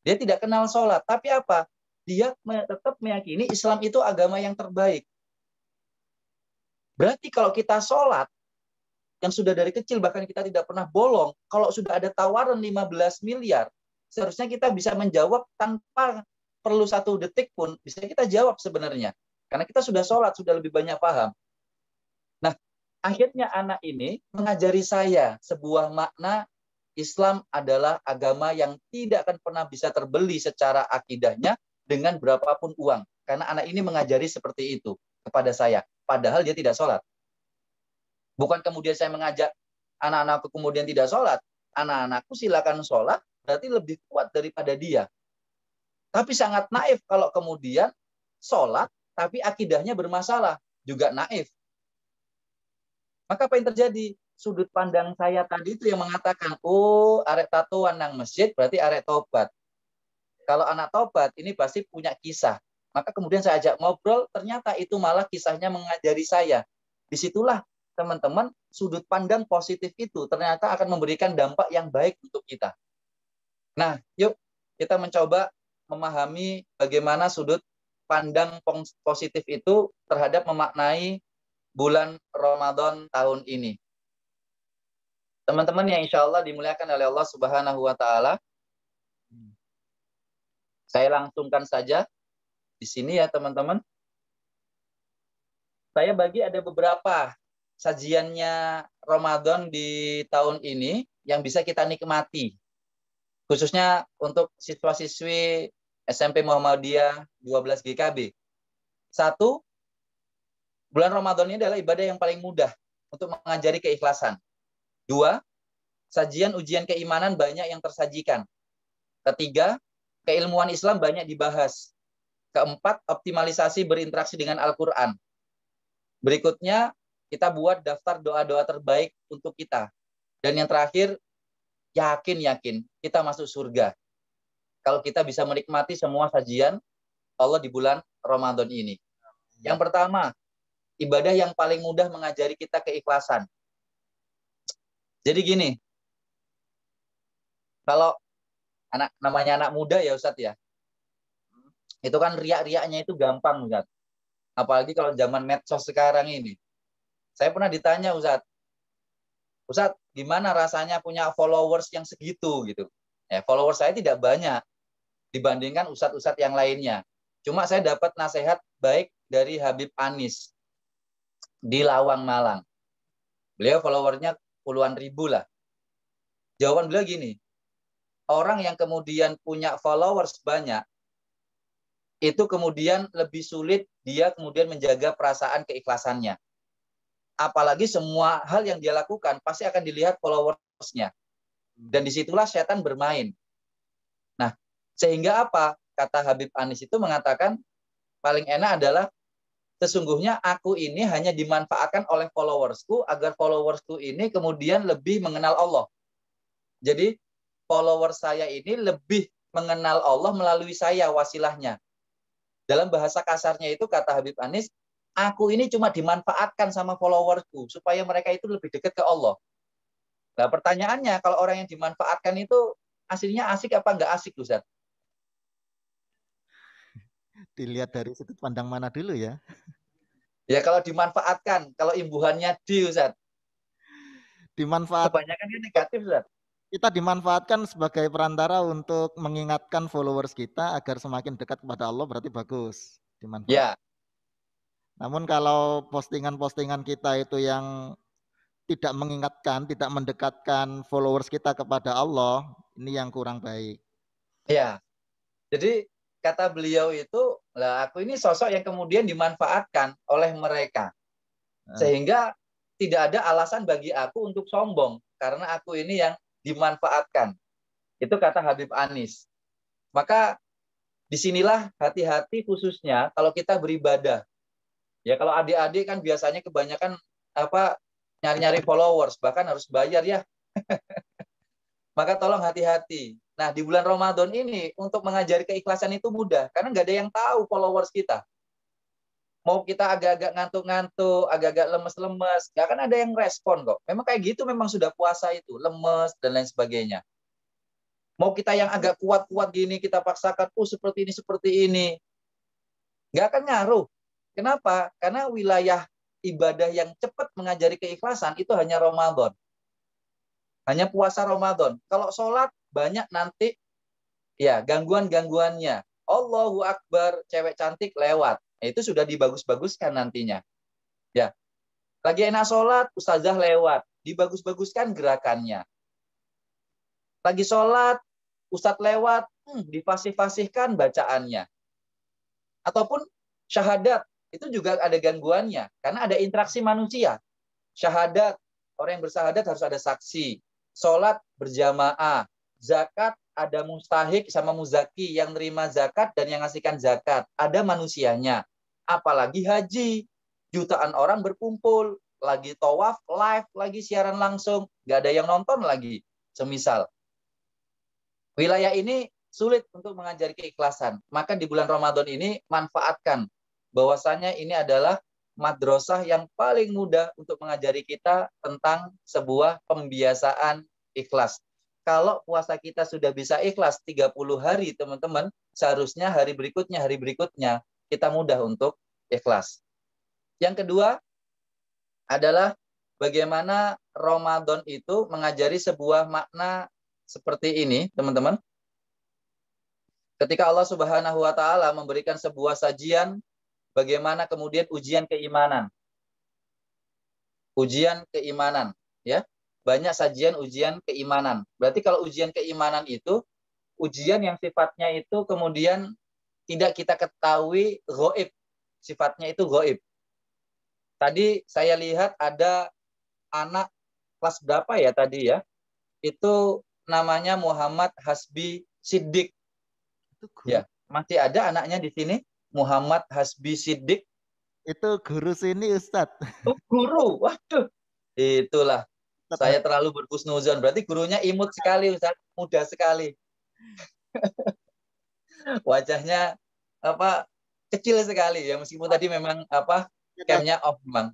Dia tidak kenal sholat. Tapi apa? Dia tetap meyakini Islam itu agama yang terbaik. Berarti kalau kita sholat, yang sudah dari kecil bahkan kita tidak pernah bolong, kalau sudah ada tawaran 15 miliar, seharusnya kita bisa menjawab tanpa perlu 1 detik pun, bisa kita jawab sebenarnya. Karena kita sudah sholat, sudah lebih banyak paham. Nah, akhirnya anak ini mengajari saya sebuah makna Islam adalah agama yang tidak akan pernah bisa terbeli secara akidahnya dengan berapapun uang. Karena anak ini mengajari seperti itu kepada saya. Padahal dia tidak sholat. Bukan kemudian saya mengajak anak-anakku kemudian tidak sholat. Anak-anakku silakan sholat, berarti lebih kuat daripada dia. Tapi sangat naif kalau kemudian sholat, tapi akidahnya bermasalah. Juga naif. Maka apa yang terjadi? Sudut pandang saya tadi itu yang mengatakan, oh arek tatuan nang masjid berarti arek tobat. Kalau anak tobat ini pasti punya kisah. Maka kemudian saya ajak ngobrol, ternyata itu malah kisahnya mengajari saya. Disitulah teman-teman, sudut pandang positif itu ternyata akan memberikan dampak yang baik untuk kita. Nah, yuk kita mencoba memahami bagaimana sudut pandang positif itu terhadap memaknai bulan Ramadan tahun ini. Teman-teman yang insya Allah dimuliakan oleh Allah Subhanahu wa Ta'ala, saya langsungkan saja di sini ya teman-teman. Saya bagi ada beberapa sajiannya Ramadan di tahun ini yang bisa kita nikmati. Khususnya untuk siswa-siswi SMP Muhammadiyah 12 GKB. Satu, bulan Ramadan ini adalah ibadah yang paling mudah untuk mengajari keikhlasan. Dua, sajian ujian keimanan banyak yang tersajikan. Ketiga, keilmuan Islam banyak dibahas. Keempat, optimalisasi berinteraksi dengan Al-Quran. Berikutnya, kita buat daftar doa-doa terbaik untuk kita. Dan yang terakhir, yakin kita masuk surga. Kalau kita bisa menikmati semua sajian Allah di bulan Ramadan ini. Yang pertama, ibadah yang paling mudah mengajari kita keikhlasan. Jadi gini, kalau namanya anak muda ya Ustadz ya, itu kan riak-riaknya itu gampang Ustadz. Apalagi kalau zaman medsos sekarang ini. Saya pernah ditanya Ustadz, gimana rasanya punya followers yang segitu gitu. Ya, followers saya tidak banyak dibandingkan ustadz-ustadz yang lainnya. Cuma saya dapat nasihat baik dari Habib Anis di Lawang, Malang. Beliau followernya puluhan ribu lah. Jawaban beliau gini, orang yang kemudian punya followers banyak, itu kemudian lebih sulit dia kemudian menjaga perasaan keikhlasannya. Apalagi semua hal yang dia lakukan pasti akan dilihat followersnya. Dan disitulah setan bermain. Nah, sehingga apa? Kata Habib Anis itu mengatakan, paling enak adalah sesungguhnya aku ini hanya dimanfaatkan oleh followersku agar followersku ini kemudian lebih mengenal Allah. Jadi follower saya ini lebih mengenal Allah melalui saya wasilahnya. Dalam bahasa kasarnya itu kata Habib Anis, aku ini cuma dimanfaatkan sama followersku supaya mereka itu lebih dekat ke Allah. Nah pertanyaannya, kalau orang yang dimanfaatkan itu aslinya asik apa enggak asik, Ustaz? Dilihat dari sudut pandang mana dulu ya? Ya kalau dimanfaatkan, kalau imbuhannya Ustaz. Dimanfaat. Kebanyakan kan negatif, Ustaz. Kita dimanfaatkan sebagai perantara untuk mengingatkan followers kita agar semakin dekat kepada Allah, berarti bagus. Dimanfaatkan. Ya. Namun kalau postingan-postingan kita itu yang tidak mengingatkan, tidak mendekatkan followers kita kepada Allah, ini yang kurang baik. Ya. Jadi kata beliau itu, lah aku ini sosok yang kemudian dimanfaatkan oleh mereka. Sehingga tidak ada alasan bagi aku untuk sombong karena aku ini yang dimanfaatkan. Itu kata Habib Anis. Maka disinilah hati-hati khususnya kalau kita beribadah. Ya kalau adik-adik kan biasanya kebanyakan nyari-nyari followers, bahkan harus bayar ya. Maka tolong hati-hati. Nah di bulan Ramadan ini untuk mengajari keikhlasan itu mudah karena nggak ada yang tahu followers kita. Mau kita agak-agak ngantuk-ngantuk, agak-agak lemes-lemes, nggak akan ada yang respon kok. Memang kayak gitu, memang sudah puasa itu, lemes dan lain sebagainya. Mau kita yang agak kuat-kuat gini, kita paksakan, seperti ini. Nggak akan ngaruh. Kenapa? Karena wilayah ibadah yang cepat mengajari keikhlasan itu hanya Ramadan. Hanya puasa Ramadan. Kalau sholat, banyak nanti ya gangguan-gangguannya. Allahu Akbar, cewek cantik lewat. Itu sudah dibagus-baguskan nantinya. Ya. Lagi enak sholat, ustazah lewat. Dibagus-baguskan gerakannya. Lagi sholat, ustadz lewat, difasih-fasihkan bacaannya. Ataupun syahadat, itu juga ada gangguannya. Karena ada interaksi manusia. Syahadat, orang yang bersyahadat harus ada saksi. Sholat berjamaah. Zakat, ada mustahik sama muzaki yang nerima zakat dan yang ngasihkan zakat. Ada manusianya. Apalagi haji, jutaan orang berkumpul, lagi tawaf live, lagi siaran langsung, nggak ada yang nonton lagi, semisal. Wilayah ini sulit untuk mengajari keikhlasan. Maka di bulan Ramadan ini manfaatkan bahwasanya ini adalah madrasah yang paling mudah untuk mengajari kita tentang sebuah pembiasaan ikhlas. Kalau puasa kita sudah bisa ikhlas 30 hari, teman-teman, seharusnya hari berikutnya kita mudah untuk ikhlas. Yang kedua adalah bagaimana Ramadan itu mengajari sebuah makna seperti ini, teman-teman. Ketika Allah Subhanahu wa taala memberikan sebuah sajian, bagaimana kemudian ujian keimanan. Ujian keimanan, ya. Banyak sajian ujian keimanan. Berarti kalau ujian keimanan itu ujian yang sifatnya itu kemudian tidak kita ketahui ghaib. Sifatnya itu ghaib. Tadi saya lihat ada anak kelas berapa ya tadi ya? Itu namanya Muhammad Hasbi Siddiq. Ya, masih ada anaknya di sini, Muhammad Hasbi Siddiq. Itu guru sini, Ustadz. Oh, guru. Waduh. Itulah. Saya terlalu berhusnuzon. Berarti gurunya imut sekali, Ustadz. Muda sekali. Wajahnya apa? Kecil sekali ya, meskipun tadi memang apa? Camnya off memang.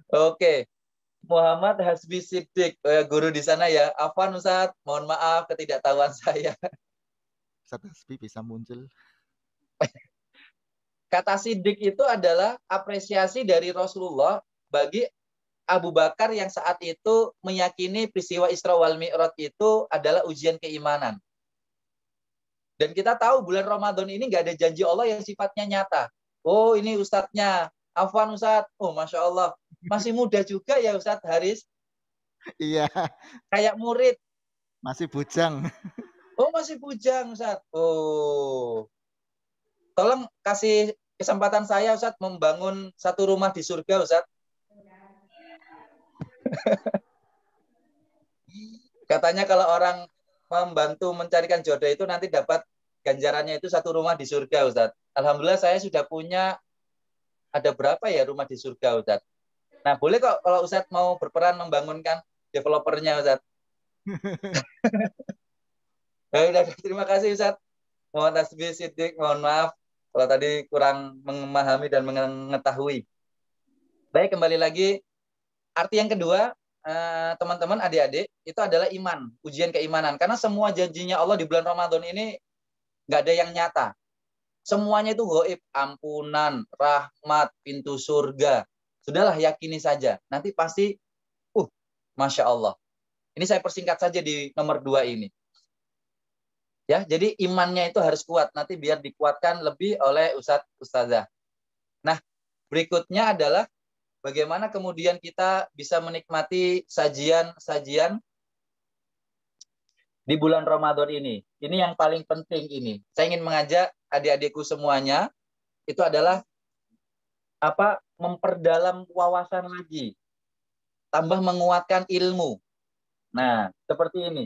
Oke. Muhammad Hasbi Siddiq, guru di sana ya. Afwan Ustadz, mohon maaf ketidaktahuan saya. Ustadz Hasbi bisa muncul. Kata Siddiq itu adalah apresiasi dari Rasulullah bagi Abu Bakar yang saat itu meyakini peristiwa Isra wal Mi'raj itu adalah ujian keimanan. Dan kita tahu bulan Ramadan ini nggak ada janji Allah yang sifatnya nyata. Oh, ini Ustadznya. Afwan Ustadz. Oh, Masya Allah. Masih muda juga ya Ustadz Haris. Iya. Kayak murid. Masih bujang. Oh, masih bujang Ustadz. Oh. Tolong kasih kesempatan saya Ustadz membangun satu rumah di surga Ustadz. Katanya kalau orang membantu mencarikan jodoh itu nanti dapat ganjarannya itu satu rumah di surga Ustadz. Alhamdulillah saya sudah punya ada berapa ya rumah di surga Ustadz. Nah boleh kok kalau Ustadz mau berperan membangunkan developernya Ustadz. Ya, terima kasih Ustadz. Mohon Hasbi Siddiq, mohon maaf kalau tadi kurang memahami dan mengetahui. Baik, kembali lagi. Arti yang kedua, teman-teman, adik-adik, itu adalah iman, ujian keimanan. Karena semua janjinya Allah di bulan Ramadan ini nggak ada yang nyata. Semuanya itu ghaib, ampunan, rahmat, pintu surga. Sudahlah, yakini saja. Nanti pasti, Masya Allah. Ini saya persingkat saja di nomor 2 ini. Ya, jadi imannya itu harus kuat. Nanti biar dikuatkan lebih oleh Ustazah. Nah, berikutnya adalah bagaimana kemudian kita bisa menikmati sajian-sajian di bulan Ramadan ini. Ini yang paling penting ini. Saya ingin mengajak adik-adikku semuanya, itu adalah memperdalam wawasan lagi. Tambah menguatkan ilmu. Nah, seperti ini.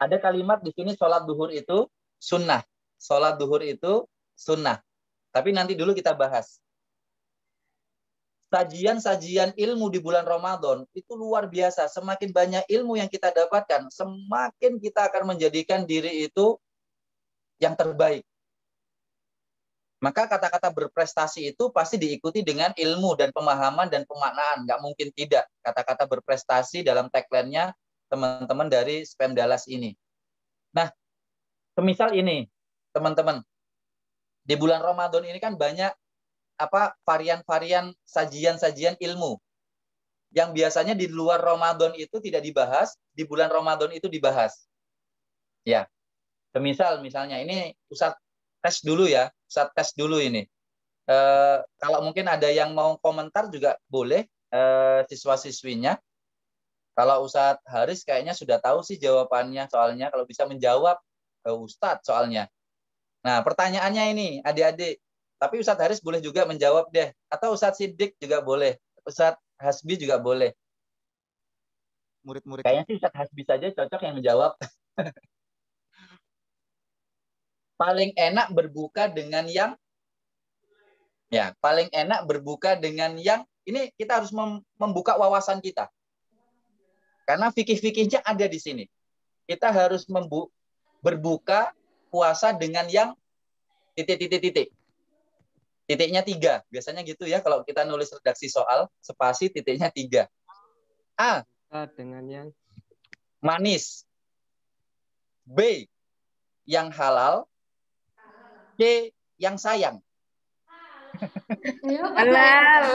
Ada kalimat di sini sholat duhur itu sunnah. Sholat duhur itu sunnah. Tapi nanti dulu kita bahas. Sajian-sajian ilmu di bulan Ramadan itu luar biasa. Semakin banyak ilmu yang kita dapatkan, semakin kita akan menjadikan diri itu yang terbaik. Maka kata-kata berprestasi itu pasti diikuti dengan ilmu dan pemahaman dan pemaknaan. Nggak mungkin tidak. Kata-kata berprestasi dalam tagline-nya teman-teman dari Spam Dallas ini. Nah, semisal ini, teman-teman. Di bulan Ramadan ini kan banyak varian-varian sajian-sajian ilmu yang biasanya di luar Ramadan itu tidak dibahas, di bulan Ramadan itu dibahas. Ya, misalnya ini Ustadz tes dulu ya, Ustadz tes dulu ini. Kalau mungkin ada yang mau komentar juga boleh, siswa-siswinya. Kalau Ustadz Haris kayaknya sudah tahu sih jawabannya, soalnya kalau bisa menjawab Ustadz soalnya. Nah, pertanyaannya ini, adik-adik. Tapi Ustadz Haris boleh juga menjawab deh. Atau Ustadz Siddiq juga boleh. Ustadz Hasbi juga boleh. Murid-murid. Kayaknya sih Ustadz Hasbi saja cocok yang menjawab. Paling enak berbuka dengan yang... Ya, paling enak berbuka dengan yang... Ini kita harus membuka wawasan kita. Karena fikih-fikihnya ada di sini. Kita harus berbuka puasa dengan yang titik-titik-titik. Titiknya 3. Biasanya gitu ya kalau kita nulis redaksi soal, spasi titiknya 3. A. Dengan yang manis. B. Yang halal. C. Yang sayang. Halal.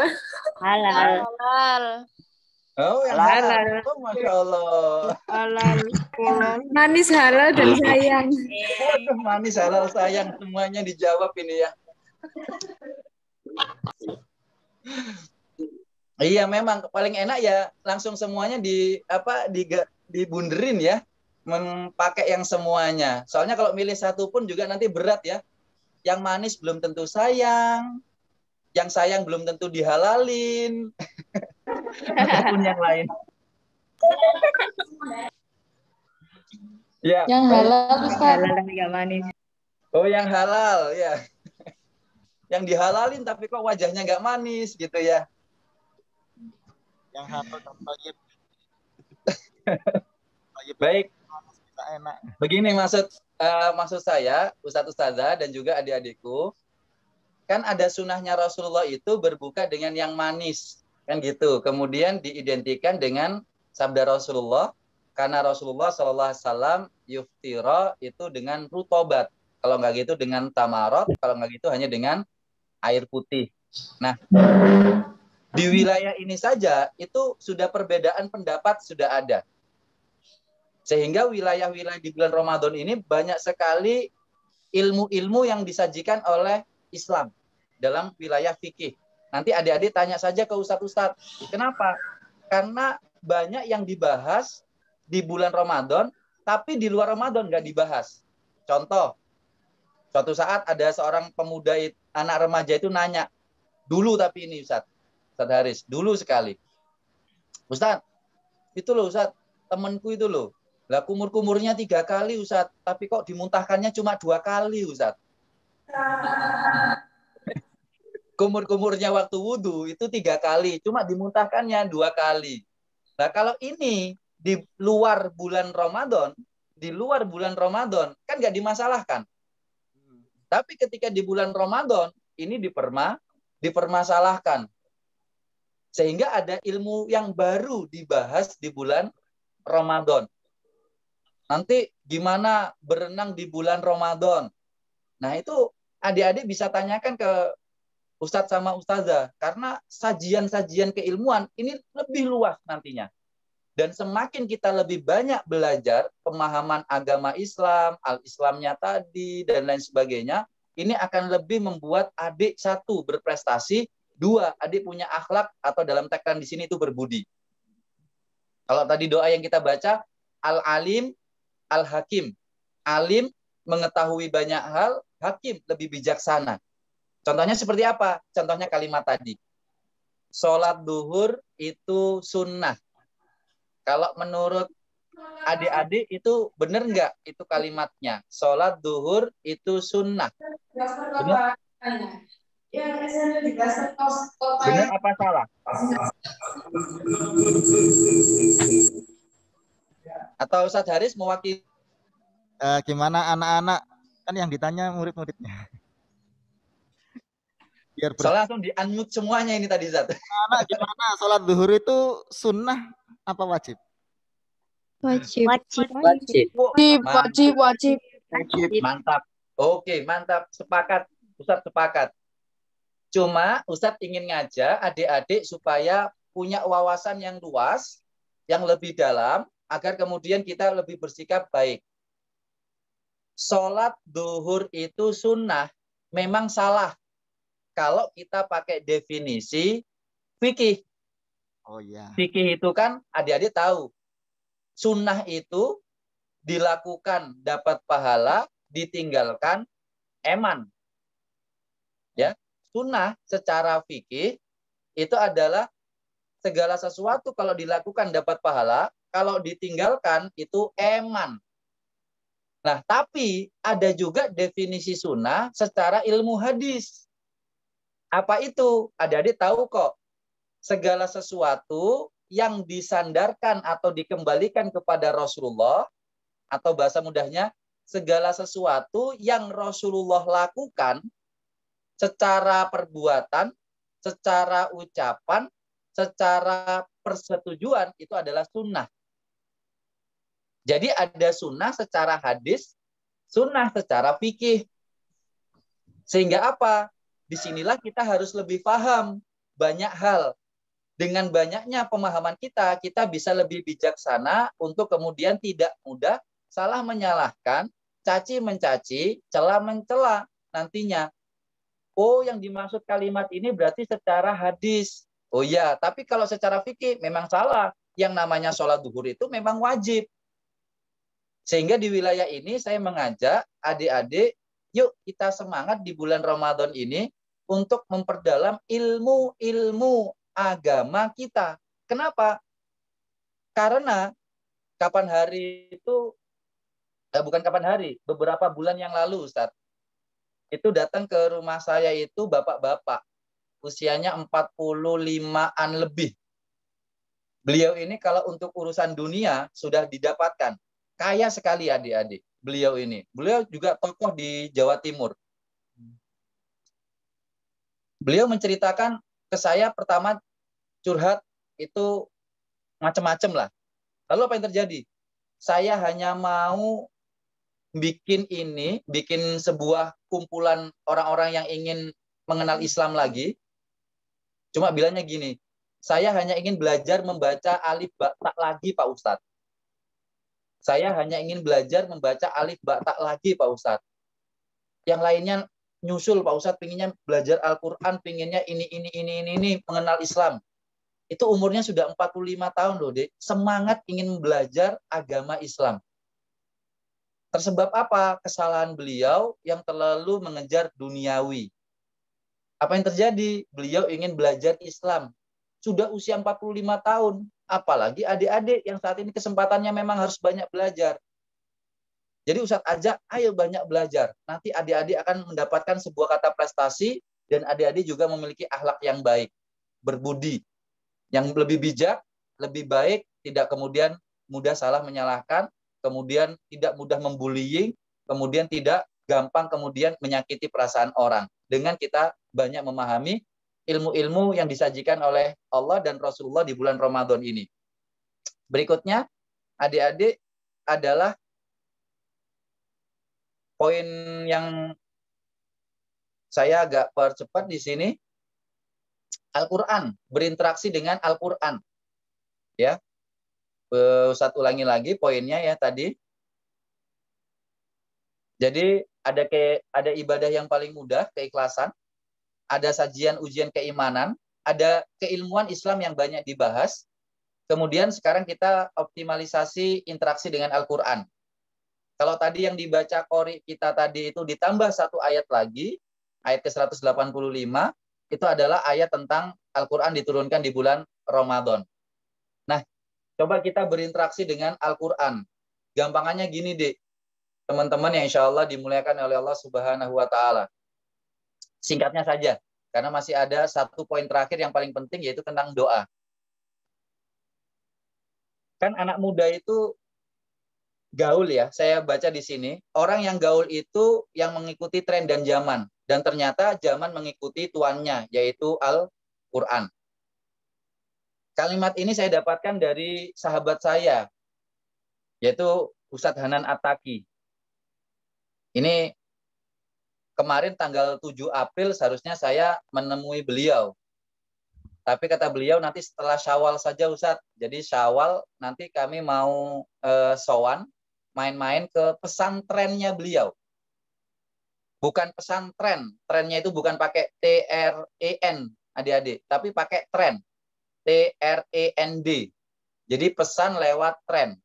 Halal. Halal. Oh, yang halal. Oh, Masya Allah. Halal. Halal. Manis, halal, dan sayang. Waduh, manis, halal, sayang. Semuanya dijawab ini ya. Iya, memang paling enak ya langsung semuanya dibunderin ya, pakai yang semuanya. Soalnya kalau milih satu pun juga nanti berat ya. Yang manis belum tentu sayang, yang sayang belum tentu dihalalin, ataupun yang lain. Ya. Yang halal Ustaz. Halal tapi nggak manis. Oh, yang halal ya. Yang dihalalin tapi kok wajahnya nggak manis gitu ya. Yang halal dan thayyib. Baik. Enak. Begini maksud saya, Ustadz Ustazah dan juga adik-adikku, kan ada sunnahnya Rasulullah itu berbuka dengan yang manis, kan gitu. Kemudian diidentikan dengan sabda Rasulullah, karena Rasulullah SAW yuftira itu dengan rutobat. Kalau nggak gitu dengan tamarot, kalau nggak gitu hanya dengan air putih. Nah, di wilayah ini saja itu sudah perbedaan pendapat sudah ada. Sehingga wilayah-wilayah di bulan Ramadan ini banyak sekali ilmu-ilmu yang disajikan oleh Islam dalam wilayah fikih. Nanti adik-adik tanya saja ke ustadz-ustadz. Kenapa? Karena banyak yang dibahas di bulan Ramadan, tapi di luar Ramadan nggak dibahas. Contoh, suatu saat ada seorang pemuda, anak remaja itu nanya, dulu tapi ini Ustadz Haris, dulu sekali. Ustadz, itu loh Ustadz, temanku itu loh. Lah kumur-kumurnya 3 kali Ustadz, tapi kok dimuntahkannya cuma 2 kali Ustadz. Kumur-kumurnya waktu wudhu itu 3 kali, cuma dimuntahkannya 2 kali. Nah kalau ini di luar bulan Ramadan, kan nggak dimasalahkan. Tapi ketika di bulan Ramadan, ini dipermasalahkan. Sehingga ada ilmu yang baru dibahas di bulan Ramadan. Nanti gimana berenang di bulan Ramadan. Nah itu adik-adik bisa tanyakan ke Ustadz sama Ustazah. Karena sajian-sajian keilmuan ini lebih luas nantinya. Dan semakin kita lebih banyak belajar pemahaman agama Islam, al-Islamnya tadi, dan lain sebagainya, ini akan lebih membuat adik satu berprestasi, 2 adik punya akhlak atau dalam tagline di sini itu berbudi. Kalau tadi doa yang kita baca, al-alim, al-hakim. Alim mengetahui banyak hal, hakim lebih bijaksana. Contohnya seperti apa? Contohnya kalimat tadi. Sholat duhur itu sunnah. Kalau menurut adik-adik itu benar nggak itu kalimatnya? Sholat duhur itu sunnah. Benar? Benar apa salah? Atau Ustadz Haris mewakili? Gimana anak-anak? Kan yang ditanya murid-muridnya. Biar soalnya langsung di-unmute semuanya ini tadi, Zat. Anak gimana? Sholat duhur itu sunnah apa wajib? Wajib. Mantap. Oke, mantap. Sepakat. Ustadz sepakat. Cuma Ustadz ingin ngajak adik-adik supaya punya wawasan yang luas, yang lebih dalam, agar kemudian kita lebih bersikap baik. Sholat duhur itu sunnah, memang salah kalau kita pakai definisi fikih. Oh iya. Fikih itu kan adik-adik tahu, sunnah itu dilakukan dapat pahala, ditinggalkan eman. Ya, sunnah secara fikih itu adalah segala sesuatu kalau dilakukan dapat pahala, kalau ditinggalkan itu eman. Nah, tapi ada juga definisi sunnah secara ilmu hadis. Apa itu? Adik-adik tahu kok. Segala sesuatu yang disandarkan atau dikembalikan kepada Rasulullah, atau bahasa mudahnya, segala sesuatu yang Rasulullah lakukan secara perbuatan, secara ucapan, secara persetujuan, itu adalah sunnah. Jadi ada sunnah secara hadis, sunnah secara fikih. Sehingga apa? disinilah kita harus lebih paham banyak hal. Dengan banyaknya pemahaman kita, kita bisa lebih bijaksana untuk kemudian tidak mudah salah menyalahkan, caci mencaci, cela mencela nantinya. Oh, yang dimaksud kalimat ini berarti secara hadis. Oh iya, tapi kalau secara fikih memang salah. Yang namanya sholat duhur itu memang wajib. Sehingga di wilayah ini saya mengajak adik-adik, yuk kita semangat di bulan Ramadan ini untuk memperdalam ilmu-ilmu agama kita. Kenapa? Karena kapan hari itu, bukan kapan hari, beberapa bulan yang lalu, Ustaz, itu datang ke rumah saya itu bapak-bapak, usianya 45-an lebih. Beliau ini kalau untuk urusan dunia sudah didapatkan. Kaya sekali adik-adik beliau ini. Beliau juga tokoh di Jawa Timur. Beliau menceritakan ke saya pertama curhat itu macam-macam lah. Lalu apa yang terjadi? Saya hanya mau bikin sebuah kumpulan orang-orang yang ingin mengenal Islam lagi. Cuma bilangnya gini, saya hanya ingin belajar membaca alif ba ta lagi Pak Ustadz. Saya hanya ingin belajar membaca alif ba ta lagi Pak Ustadz. Yang lainnya nyusul Pak Ustadz, pinginnya belajar Al-Quran, pinginnya ini, mengenal Islam. Itu umurnya sudah 45 tahun loh, Dek. Semangat ingin belajar agama Islam. Tersebab apa? Kesalahan beliau yang terlalu mengejar duniawi. Apa yang terjadi? Beliau ingin belajar Islam. Sudah usia 45 tahun. Apalagi adik-adik yang saat ini kesempatannya memang harus banyak belajar. Jadi Ustadz ajak, ayo banyak belajar. Nanti adik-adik akan mendapatkan sebuah kata prestasi dan adik-adik juga memiliki akhlak yang baik, berbudi, yang lebih bijak, lebih baik, tidak kemudian mudah salah menyalahkan, kemudian tidak mudah membullying, kemudian tidak gampang kemudian menyakiti perasaan orang. Dengan kita banyak memahami ilmu-ilmu yang disajikan oleh Allah dan Rasulullah di bulan Ramadan ini. Berikutnya, adik-adik adalah poin yang saya agak percepat di sini. Al-Quran, berinteraksi dengan Al-Quran. Ya, Ustaz ulangi lagi poinnya ya tadi. Jadi ada ibadah yang paling mudah, keikhlasan. Ada sajian ujian keimanan. Ada keilmuan Islam yang banyak dibahas. Kemudian sekarang kita optimalisasi interaksi dengan Al-Quran. Kalau tadi yang dibaca qori kita tadi itu ditambah satu ayat lagi, ayat ke-185, itu adalah ayat tentang Al-Quran diturunkan di bulan Ramadan. Nah, coba kita berinteraksi dengan Al-Quran. Gampangannya gini, Dek. Teman-teman yang insya Allah dimuliakan oleh Allah Subhanahu wa Ta'ala. Singkatnya saja, karena masih ada satu poin terakhir yang paling penting, yaitu tentang doa. Kan anak muda itu gaul ya, saya baca di sini. Orang yang gaul itu yang mengikuti tren dan zaman. Dan ternyata zaman mengikuti tuannya, yaitu Al-Quran. Kalimat ini saya dapatkan dari sahabat saya, yaitu Ustadz Hanan Attaqi. Ini kemarin tanggal 7 April seharusnya saya menemui beliau. Tapi kata beliau nanti setelah Syawal saja Ustadz. Jadi Syawal nanti kami mau sowan, main-main ke pesantrennya beliau. Bukan pesantren, trennya itu bukan pakai TREN, adik-adik, tapi pakai tren, TREND. Jadi pesan lewat tren.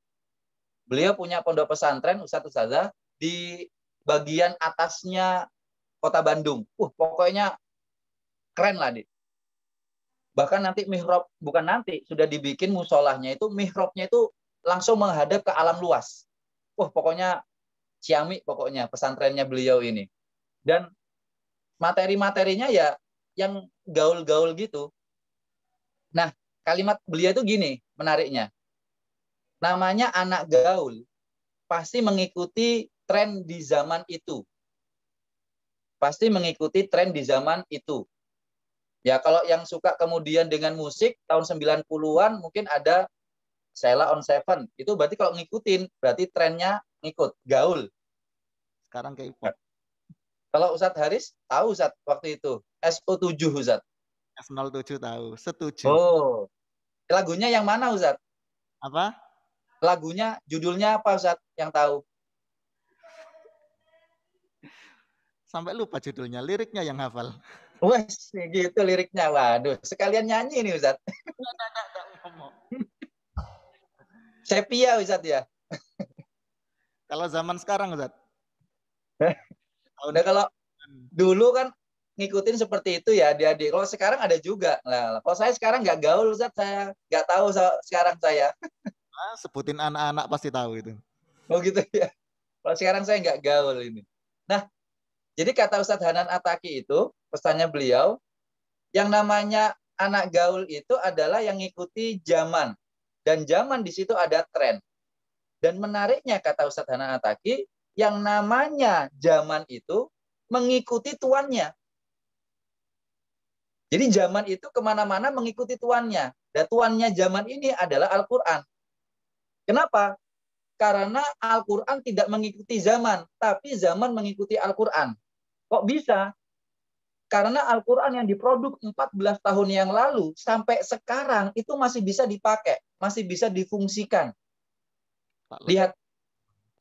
Beliau punya pondok pesantren, Ustadzah, di bagian atasnya Kota Bandung. Pokoknya keren lah, Dik. Bahkan nanti mihrab, bukan nanti, sudah dibikin musolahnya itu, mihrabnya itu langsung menghadap ke alam luas. Pokoknya ciamik pokoknya pesantrennya beliau ini. Dan materi-materinya ya yang gaul-gaul gitu. Nah, kalimat beliau itu gini menariknya. Namanya anak gaul pasti mengikuti tren di zaman itu. Pasti mengikuti tren di zaman itu. Ya, kalau yang suka kemudian dengan musik tahun 90-an mungkin ada Sheila on Seven. Itu berarti kalau ngikutin, berarti trennya ngikut, gaul. Sekarang K-pop. Kalau Ustadz Haris, tahu Ustadz waktu itu. SO7 Ustadz. S07 tahu. Setuju. Oh, lagunya yang mana Ustadz? Apa? Lagunya, judulnya apa Ustadz yang tahu? Sampai lupa judulnya, liriknya yang hafal. Wah, gitu liriknya. Waduh, sekalian nyanyi ini Ustadz. Sepia Ustadz ya. Kalau zaman sekarang Ustadz. Udah kalau dulu kan ngikutin seperti itu ya adik-adik. Kalau sekarang ada juga. Nah, kalau saya sekarang nggak gaul Ustadz, saya nggak tahu sekarang saya. Sebutin anak-anak pasti tahu itu. Oh gitu ya. Kalau sekarang saya nggak gaul ini. Nah, jadi kata Ustadz Hanan Ataki itu, pesannya beliau, yang namanya anak gaul itu adalah yang ngikuti zaman. Dan zaman di situ ada tren. Dan menariknya kata Ustadz Hanan Ataki, yang namanya zaman itu mengikuti tuannya. Jadi zaman itu kemana-mana mengikuti tuannya. Dan tuannya zaman ini adalah Al-Quran. Kenapa? Karena Al-Quran tidak mengikuti zaman, tapi zaman mengikuti Al-Quran. Kok bisa? Karena Al-Quran yang diproduk 14 tahun yang lalu sampai sekarang itu masih bisa dipakai, masih bisa difungsikan. Lihat,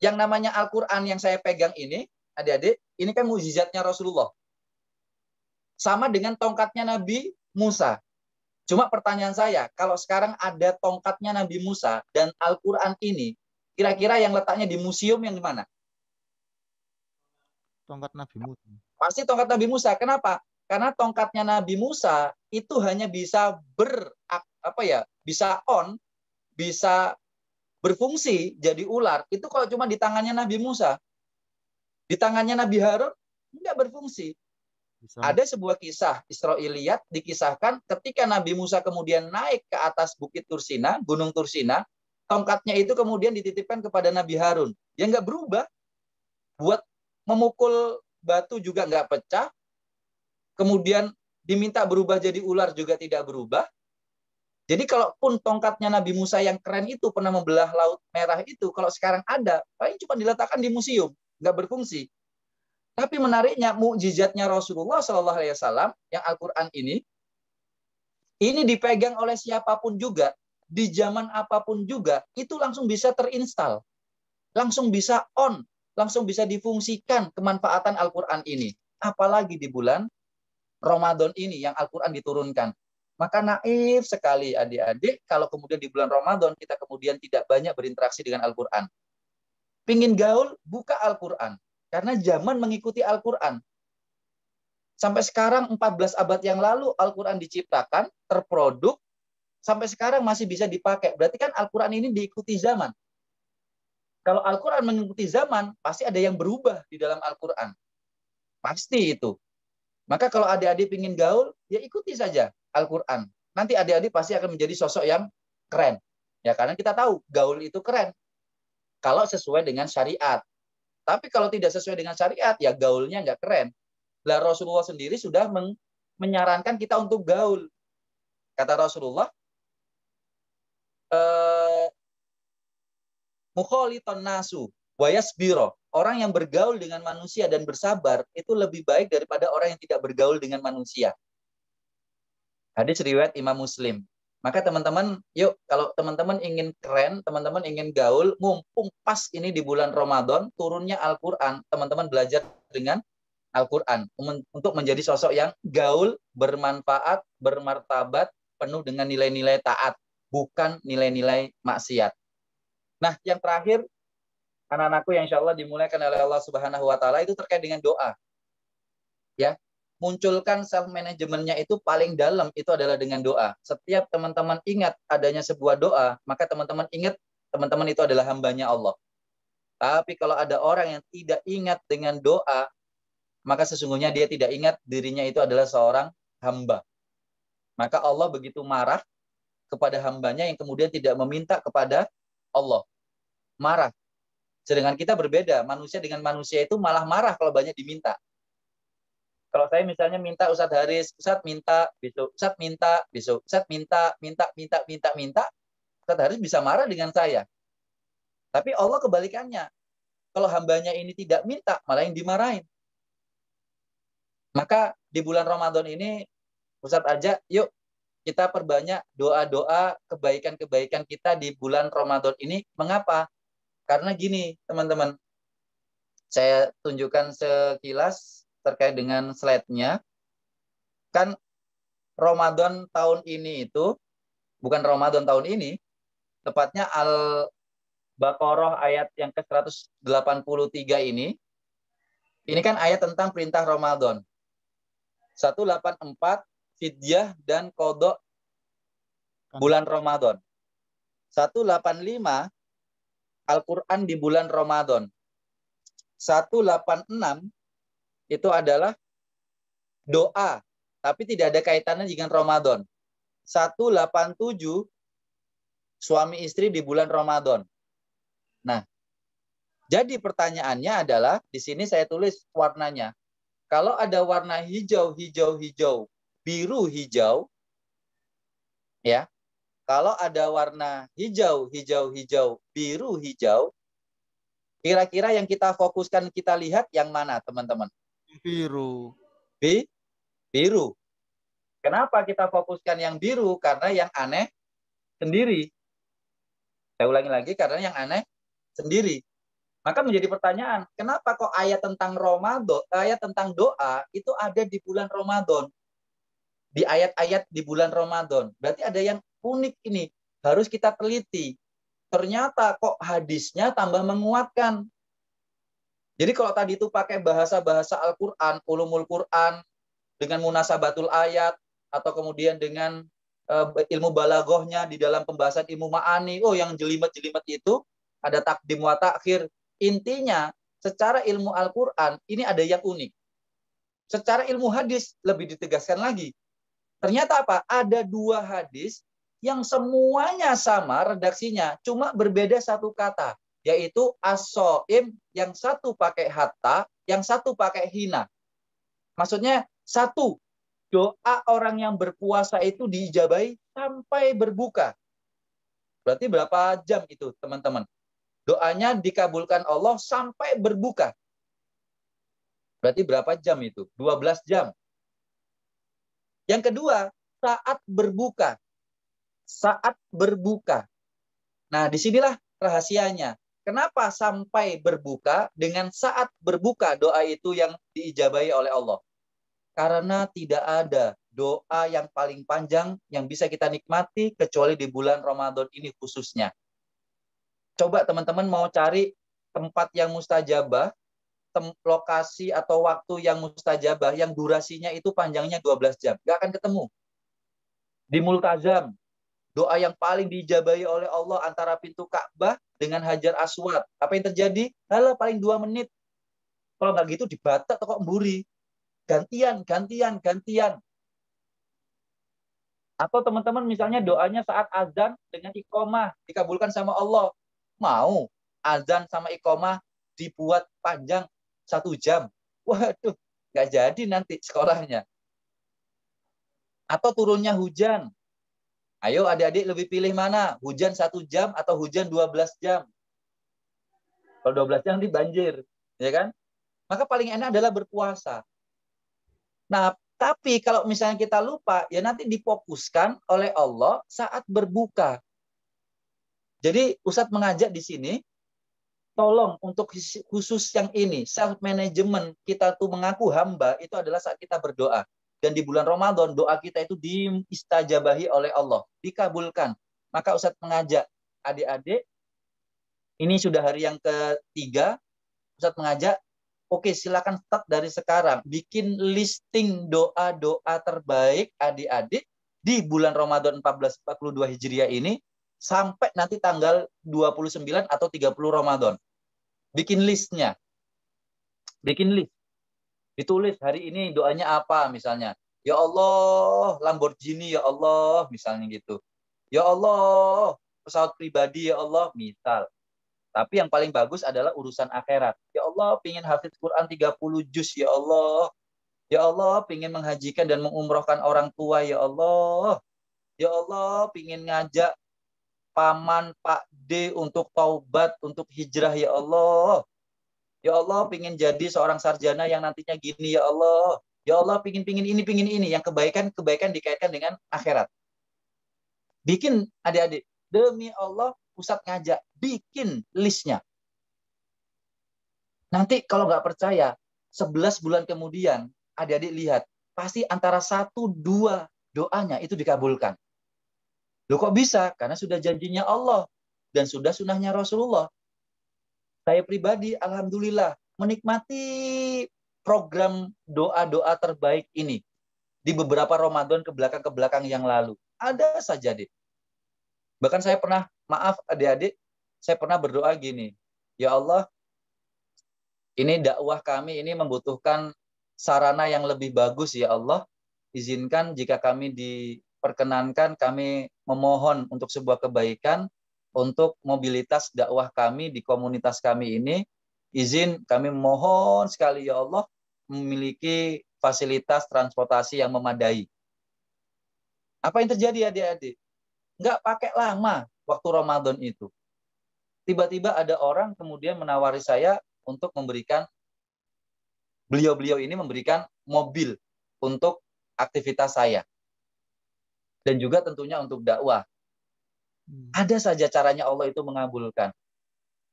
yang namanya Al-Quran yang saya pegang ini, adik-adik, ini kan mukjizatnya Rasulullah. Sama dengan tongkatnya Nabi Musa. Cuma pertanyaan saya, kalau sekarang ada tongkatnya Nabi Musa dan Al-Quran ini, kira-kira yang letaknya di museum yang di mana? Tongkat Nabi Musa. Pasti tongkat Nabi Musa. Kenapa? Karena tongkatnya Nabi Musa itu hanya bisa bisa on, bisa berfungsi jadi ular. Itu kalau cuma di tangannya Nabi Musa. Di tangannya Nabi Harun enggak berfungsi. Ada sebuah kisah Israiliyat dikisahkan ketika Nabi Musa kemudian naik ke atas Bukit Tursina, Gunung Tursina, tongkatnya itu kemudian dititipkan kepada Nabi Harun. Dia nggak berubah. Buat memukul batu juga nggak pecah. Kemudian diminta berubah jadi ular juga tidak berubah. Jadi kalaupun tongkatnya Nabi Musa yang keren itu pernah membelah Laut Merah itu, kalau sekarang ada, paling cuma diletakkan di museum, nggak berfungsi. Tapi menariknya mukjizatnya Rasulullah SAW yang Al-Quran ini dipegang oleh siapapun juga, di zaman apapun juga, itu langsung bisa terinstal, langsung bisa on, langsung bisa difungsikan kemanfaatan Al-Quran ini. Apalagi di bulan Ramadan ini yang Al-Quran diturunkan. Maka naif sekali adik-adik kalau kemudian di bulan Ramadan kita kemudian tidak banyak berinteraksi dengan Al-Quran. Pingin gaul, buka Al-Quran. Karena zaman mengikuti Al-Quran. Sampai sekarang 14 abad yang lalu Al-Quran diciptakan, terproduk, sampai sekarang masih bisa dipakai. Berarti kan Al-Quran ini diikuti zaman. Kalau Al-Quran mengikuti zaman, pasti ada yang berubah di dalam Al-Quran. Pasti itu. Maka kalau adik-adik ingin gaul, ya ikuti saja Al-Quran. Nanti adik-adik pasti akan menjadi sosok yang keren. Ya, karena kita tahu gaul itu keren. Kalau sesuai dengan syariat. Tapi kalau tidak sesuai dengan syariat, ya gaulnya nggak keren. Lah Rasulullah sendiri sudah menyarankan kita untuk gaul. Kata Rasulullah, mukhaliton nasu wayasbiro. Orang yang bergaul dengan manusia dan bersabar itu lebih baik daripada orang yang tidak bergaul dengan manusia. Hadis riwayat Imam Muslim. Maka teman-teman, yuk kalau teman-teman ingin keren, teman-teman ingin gaul, mumpung pas ini di bulan Ramadan, turunnya Al-Quran, teman-teman belajar dengan Al-Quran untuk menjadi sosok yang gaul, bermanfaat, bermartabat, penuh dengan nilai-nilai taat, bukan nilai-nilai maksiat. Nah, yang terakhir, anak-anakku yang insya Allah dimulaikan oleh Allah Subhanahu Wa Taala itu terkait dengan doa. Ya. Munculkan self-managementnya itu paling dalam itu adalah dengan doa. Setiap teman-teman ingat adanya sebuah doa, maka teman-teman ingat teman-teman itu adalah hambanya Allah. Tapi kalau ada orang yang tidak ingat dengan doa, maka sesungguhnya dia tidak ingat dirinya itu adalah seorang hamba. Maka Allah begitu marah kepada hambanya yang kemudian tidak meminta kepada Allah. Marah. Sedangkan kita berbeda, manusia dengan manusia itu malah marah kalau banyak diminta. Kalau saya misalnya minta Ustadz Haris, Ustadz minta besok, Ustadz minta besok, Ustadz minta. Ustadz Haris bisa marah dengan saya. Tapi Allah kebalikannya. Kalau hambanya ini tidak minta, malah yang dimarahin. Maka di bulan Ramadan ini Ustadz ajak, yuk kita perbanyak doa-doa kebaikan-kebaikan kita di bulan Ramadan ini. Mengapa? Karena gini teman-teman, saya tunjukkan sekilas terkait dengan slide-nya. Kan Ramadan tahun ini itu, bukan Ramadan tahun ini, tepatnya Al-Baqarah ayat yang ke-183 ini kan ayat tentang perintah Ramadan. 184 fidyah dan qadha bulan Ramadan. 185 Al-Quran di bulan Ramadan. 186 itu adalah doa, tapi tidak ada kaitannya dengan Ramadan. 187 suami istri di bulan Ramadan. Nah, jadi pertanyaannya adalah, di sini saya tulis warnanya. Kalau ada warna hijau, hijau, hijau, biru, hijau, ya. Kalau ada warna hijau, hijau, hijau, biru, hijau, kira-kira yang kita fokuskan, kita lihat yang mana, teman-teman? Biru. Biru. Kenapa kita fokuskan yang biru? Karena yang aneh sendiri. Saya ulangi lagi, karena yang aneh sendiri. Maka menjadi pertanyaan, kenapa kok ayat tentang Ramadan, ayat tentang doa itu ada di bulan Ramadan? Di ayat-ayat di bulan Ramadan. Berarti ada yang unik ini. Harus kita teliti. Ternyata kok hadisnya tambah menguatkan. Jadi kalau tadi itu pakai bahasa-bahasa Al-Quran, ulumul Quran, dengan munasabatul ayat, atau kemudian dengan ilmu balaghahnya di dalam pembahasan ilmu ma'ani, oh yang jelimet-jelimet itu, ada takdim wa takhir. Intinya, secara ilmu Al-Quran, ini ada yang unik. Secara ilmu hadis, lebih ditegaskan lagi. Ternyata apa? Ada 2 hadis yang semuanya sama redaksinya, cuma berbeda satu kata, yaitu as-shaim, yang satu pakai hatta, yang satu pakai hina. Maksudnya, satu, doa orang yang berpuasa itu diijabahi sampai berbuka. Berarti berapa jam itu, teman-teman? Doanya dikabulkan Allah sampai berbuka. Berarti berapa jam itu? 12 jam. Yang kedua, saat berbuka. Saat berbuka. Nah, disinilah rahasianya. Kenapa sampai berbuka dengan saat berbuka doa itu yang diijabahi oleh Allah? Karena tidak ada doa yang paling panjang yang bisa kita nikmati kecuali di bulan Ramadan ini khususnya. Coba teman-teman mau cari tempat yang mustajabah, lokasi atau waktu yang mustajabah, yang durasinya itu panjangnya 12 jam. Nggak akan ketemu. Di Multazam, doa yang paling diijabahi oleh Allah antara pintu Ka'bah dengan Hajar Aswad. Apa yang terjadi? Halah, paling 2 menit. Kalau nggak gitu di Batak atau kok mburi. Gantian. Atau teman-teman misalnya doanya saat azan dengan iqomah dikabulkan sama Allah. Mau azan sama iqomah dibuat panjang 1 jam. Waduh, nggak jadi nanti sekolahnya. Atau turunnya hujan. Ayo adik-adik lebih pilih mana? Hujan 1 jam atau hujan 12 jam? Kalau 12 jam nanti banjir. Ya kan? Maka paling enak adalah berpuasa. Nah, tapi kalau misalnya kita lupa, ya nanti difokuskan oleh Allah saat berbuka. Jadi Ustadz mengajak di sini, tolong untuk khusus yang ini, self-management, kita tuh mengaku hamba, itu adalah saat kita berdoa. Dan di bulan Ramadan, doa kita itu diistajabahi oleh Allah, dikabulkan. Maka Ustadz mengajak adik-adik, ini sudah hari yang ketiga, Ustadz mengajak, oke, silakan start dari sekarang. Bikin listing doa-doa terbaik adik-adik di bulan Ramadan 1442 Hijriah ini sampai nanti tanggal 29 atau 30 Ramadan. Bikin listnya. Bikin list. Ditulis hari ini doanya apa misalnya. Ya Allah, Lamborghini ya Allah, misalnya gitu. Ya Allah, pesawat pribadi ya Allah, misal. Tapi yang paling bagus adalah urusan akhirat. Ya Allah, pingin hafiz Quran 30 juz, ya Allah. Ya Allah, pingin menghajikan dan mengumrohkan orang tua, ya Allah. Ya Allah, pingin ngajak paman Pak D untuk taubat, untuk hijrah, ya Allah. Ya Allah, pingin jadi seorang sarjana yang nantinya gini, ya Allah. Ya Allah, pingin ini. Yang kebaikan dikaitkan dengan akhirat. Bikin adik-adik. Demi Allah, Ustadz ngajak. Bikin listnya. Nanti kalau nggak percaya, 11 bulan kemudian, adik-adik lihat, pasti antara 1-2 doanya itu dikabulkan. Loh kok bisa? Karena sudah janjinya Allah dan sudah sunnahnya Rasulullah. Saya pribadi, alhamdulillah, menikmati program doa-doa terbaik ini di beberapa Ramadan ke belakang yang lalu. Ada saja, Dik. Bahkan saya pernah, maaf adik-adik, saya pernah berdoa gini, ya Allah, ini dakwah kami ini membutuhkan sarana yang lebih bagus ya Allah. Izinkan jika kami diperkenankan, kami memohon untuk sebuah kebaikan untuk mobilitas dakwah kami di komunitas kami ini. Izin kami mohon sekali ya Allah memiliki fasilitas transportasi yang memadai. Apa yang terjadi adik-adik? Nggak pakai lama waktu Ramadan itu. Tiba-tiba ada orang kemudian menawari saya untuk memberikan, beliau-beliau ini memberikan mobil untuk aktivitas saya. Dan juga tentunya untuk dakwah. Ada saja caranya Allah itu mengabulkan.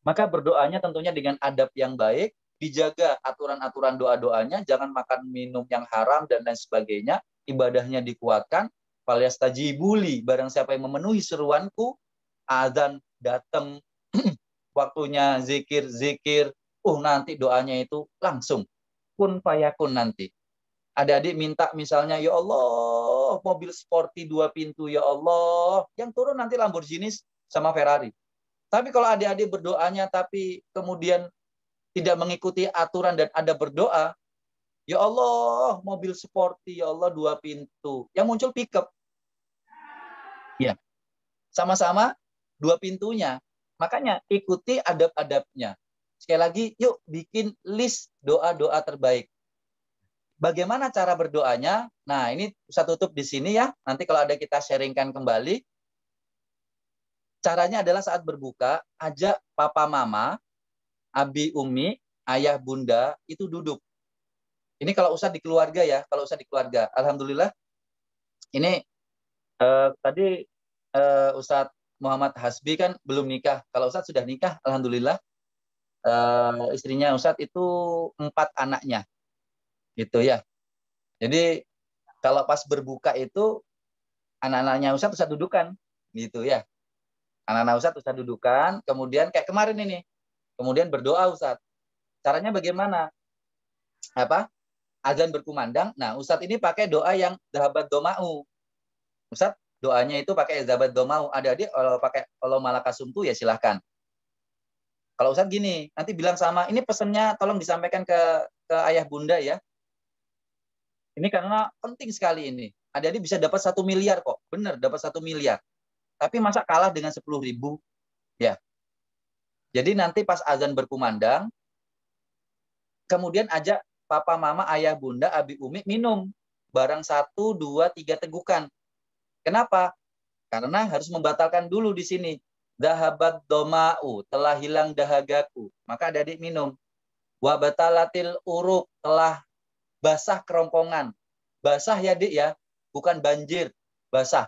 Maka berdoanya tentunya dengan adab yang baik, dijaga aturan-aturan doa-doanya, jangan makan minum yang haram dan lain sebagainya, ibadahnya dikuatkan, falyastajibuli, barang siapa yang memenuhi seruanku, azan datang, waktunya zikir, nanti doanya itu langsung kun fayakun nanti. Adik-adik minta misalnya, ya Allah, mobil sporty 2 pintu, ya Allah, yang turun nanti Lamborghini sama Ferrari. Tapi kalau adik-adik berdoanya tapi kemudian tidak mengikuti aturan dan ada berdoa, ya Allah, mobil sporty, ya Allah 2 pintu, yang muncul pickup. Ya, sama-sama 2 pintunya. Makanya ikuti adab-adabnya. Sekali lagi, yuk bikin list doa-doa terbaik. Bagaimana cara berdoanya? Nah, ini saya tutup di sini ya. Nanti kalau ada kita sharingkan kembali. Caranya adalah saat berbuka, ajak papa mama, abi umi, ayah bunda, itu duduk. Ini kalau Ustadz di keluarga ya, kalau Ustadz di keluarga. Alhamdulillah, ini tadi Ustadz Muhammad Hasbi kan belum nikah. Kalau Ustadz sudah nikah, alhamdulillah. Istrinya Ustadz itu 4 anaknya. Gitu ya. Jadi kalau pas berbuka itu anak-anaknya Ustadz dudukan. Gitu ya. Anak-anak Ustadz dudukan. Kemudian kayak kemarin ini. Kemudian berdoa Ustadz. Caranya bagaimana? Azan berkumandang. Nah Ustadz ini pakai doa yang dhahabat doma'u. Ustadz doanya itu pakai dhahabat doma'u. Adik-adik kalau pakai Allah malakasumtu ya silahkan. Kalau Ustadz gini, nanti bilang sama, ini pesannya tolong disampaikan ke ayah bunda ya. Ini karena penting sekali ini. Adik-adik bisa dapat 1 miliar kok. Benar, dapat 1 miliar. Tapi masa kalah dengan 10.000? Ya. Jadi nanti pas azan berkumandang, kemudian ajak papa, mama, ayah, bunda, abi, umi minum. Barang 1, 2, 3 tegukan. Kenapa? Karena harus membatalkan dulu di sini. Dahabat doma'u, telah hilang dahagaku. Maka adik-adik minum. Wabatalatil uruk, telah basah kerongkongan. Basah ya dik ya, bukan banjir, basah.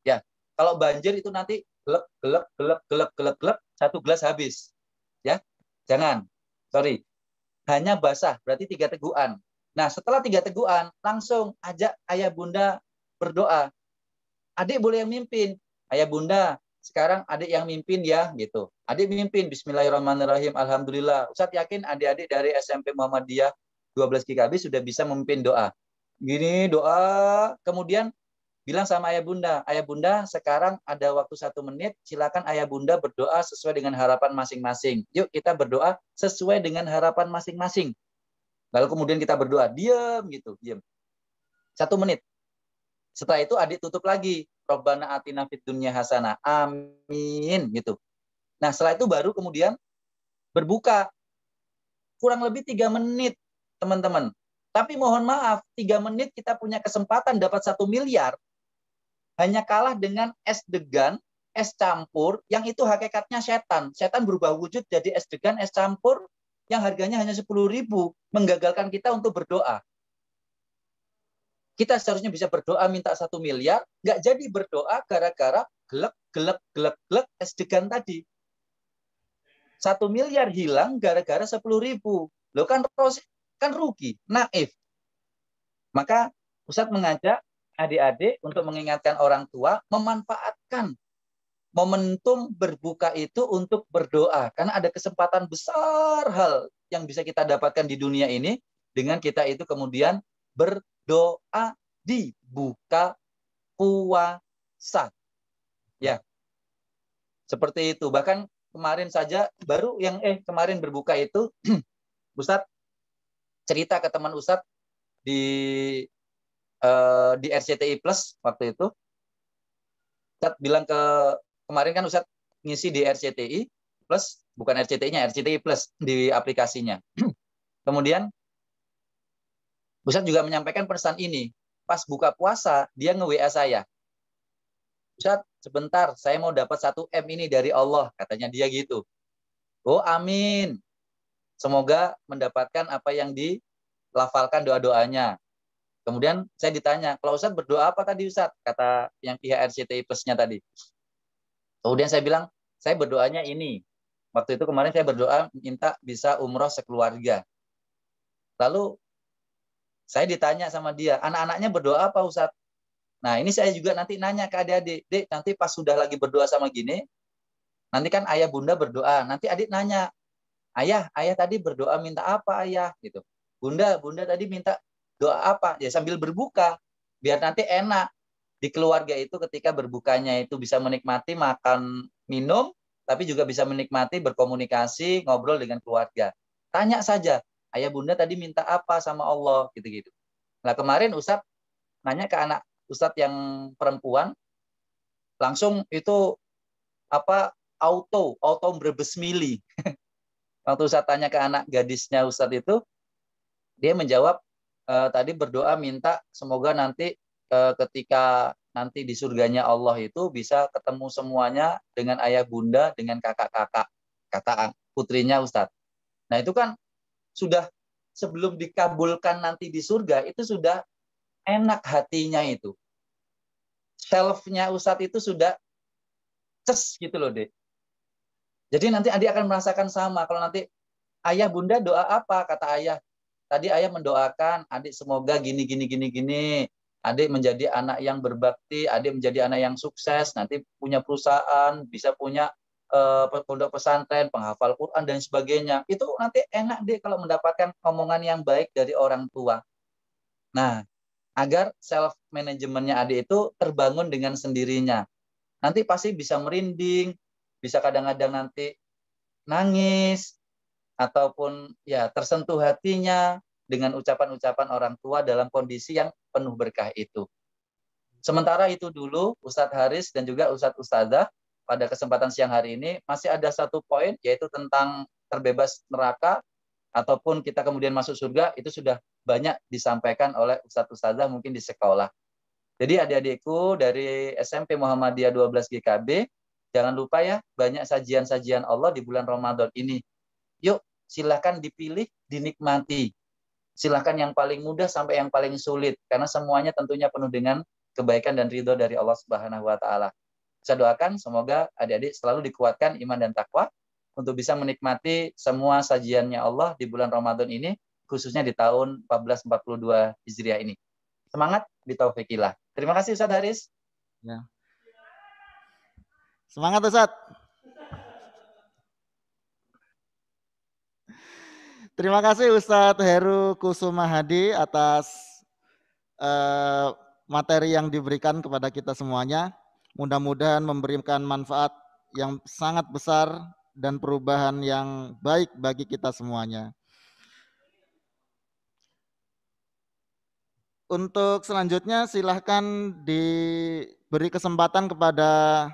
Ya, kalau banjir itu nanti gelek, 1 gelas habis. Ya, jangan. Sorry. Hanya basah, berarti 3 tegukan. Nah, setelah 3 tegukan, langsung ajak ayah bunda berdoa. Adik boleh yang mimpin. Ayah bunda, sekarang adik yang mimpin ya, gitu. Adik mimpin, bismillahirrahmanirrahim, alhamdulillah. Ustadz yakin adik-adik dari SMP Muhammadiyah 12 GKB sudah bisa memimpin doa. Gini doa, kemudian bilang sama ayah bunda sekarang ada waktu 1 menit, silakan ayah bunda berdoa sesuai dengan harapan masing-masing. Yuk kita berdoa sesuai dengan harapan masing-masing. Lalu kemudian kita berdoa, diam gitu, diam. 1 menit. Setelah itu adik tutup lagi. Rabbana atina fid dunya hasanah. Amin gitu. Nah, setelah itu baru kemudian berbuka. Kurang lebih 3 menit, teman-teman. Tapi mohon maaf, 3 menit kita punya kesempatan dapat 1 miliar. Hanya kalah dengan es degan, es campur, yang itu hakikatnya setan. Setan berubah wujud jadi es degan, es campur, yang harganya hanya 10.000, menggagalkan kita untuk berdoa. Kita seharusnya bisa berdoa minta 1 miliar, nggak jadi berdoa gara-gara gelek es degan tadi. 1 miliar hilang gara-gara 10.000. Loh kan rugi, naif. Maka Ustadz mengajak adik-adik untuk mengingatkan orang tua memanfaatkan momentum berbuka itu untuk berdoa. Karena ada kesempatan besar hal yang bisa kita dapatkan di dunia ini dengan kita itu kemudian berdoa di buka puasa. Ya. Seperti itu. Bahkan kemarin saja kemarin berbuka itu Ustadz cerita ke teman Ustadz di RCTI Plus waktu itu. Ustadz bilang kemarin kan Ustadz ngisi di RCTI Plus, bukan RCTI-nya, RCTI Plus di aplikasinya. Kemudian Ustadz juga menyampaikan pesan ini. Pas buka puasa, dia nge-WA saya. Ustadz, sebentar, saya mau dapat 1 M ini dari Allah. Katanya dia gitu. Oh, amin. Semoga mendapatkan apa yang dilafalkan doa-doanya. Kemudian saya ditanya, kalau Ustadz berdoa apa tadi Ustadz? Kata yang pihak RCTI Plus-nya tadi. Kemudian saya bilang, saya berdoanya ini. Waktu itu kemarin saya berdoa minta bisa umroh sekeluarga. Lalu saya ditanya sama dia, anak-anaknya berdoa apa Ustadz? Nah ini saya juga nanti nanya ke adik-adik, Dek, nanti pas sudah lagi berdoa sama gini, nanti kan ayah bunda berdoa, nanti adik nanya, ayah tadi berdoa minta apa ayah? Gitu. Bunda tadi minta doa apa? Ya sambil berbuka, biar nanti enak. Di keluarga itu ketika berbukanya itu bisa menikmati makan, minum, tapi juga bisa menikmati berkomunikasi, ngobrol dengan keluarga. Tanya saja, ayah bunda tadi minta apa sama Allah? Gitu-gitu. Nah kemarin Ustadz nanya ke anak Ustadz yang perempuan, langsung itu auto berbesmili. Waktu Ustadz tanya ke anak gadisnya Ustadz itu, dia menjawab tadi berdoa minta semoga nanti ketika nanti di surganya Allah itu bisa ketemu semuanya dengan ayah bunda, dengan kakak-kakak, kata putrinya Ustadz. Nah itu kan sudah sebelum dikabulkan nanti di surga, itu sudah enak hatinya itu. Shelf-nya Ustadz itu sudah ces gitu loh, Dek. Jadi nanti adik akan merasakan sama. Kalau nanti ayah bunda doa apa? Kata ayah, tadi ayah mendoakan adik semoga gini. Adik menjadi anak yang berbakti, adik menjadi anak yang sukses, nanti punya perusahaan, bisa punya pondok pesantren, penghafal Quran dan sebagainya. Itu nanti enak deh kalau mendapatkan omongan yang baik dari orang tua. Nah, agar self manajemennya adik itu terbangun dengan sendirinya. Nanti pasti bisa merinding, bisa kadang-kadang nanti nangis, ataupun ya tersentuh hatinya dengan ucapan-ucapan orang tua dalam kondisi yang penuh berkah itu. Sementara itu dulu Ustadz Haris dan juga Ustadz Ustadzah pada kesempatan siang hari ini masih ada 1 poin, yaitu tentang terbebas neraka ataupun kita kemudian masuk surga. Itu sudah banyak disampaikan oleh Ustadz Ustadzah mungkin di sekolah. Jadi adik-adikku dari SMP Muhammadiyah 12 GKB, jangan lupa ya, banyak sajian-sajian Allah di bulan Ramadan ini. Yuk, silakan dipilih, dinikmati. Silakan yang paling mudah sampai yang paling sulit, karena semuanya tentunya penuh dengan kebaikan dan ridho dari Allah Subhanahu wa Ta'ala. Saya doakan semoga adik-adik selalu dikuatkan iman dan takwa untuk bisa menikmati semua sajiannya Allah di bulan Ramadan ini, khususnya di tahun 1442 Hijriah ini. Semangat, bitaufikillah. Terima kasih Ustadz Haris. Ya. Semangat Ustadz. Terima kasih Ustadz Heru Kusuma Hadi atas materi yang diberikan kepada kita semuanya. Mudah-mudahan memberikan manfaat yang sangat besar dan perubahan yang baik bagi kita semuanya. Untuk selanjutnya silahkan diberi kesempatan kepada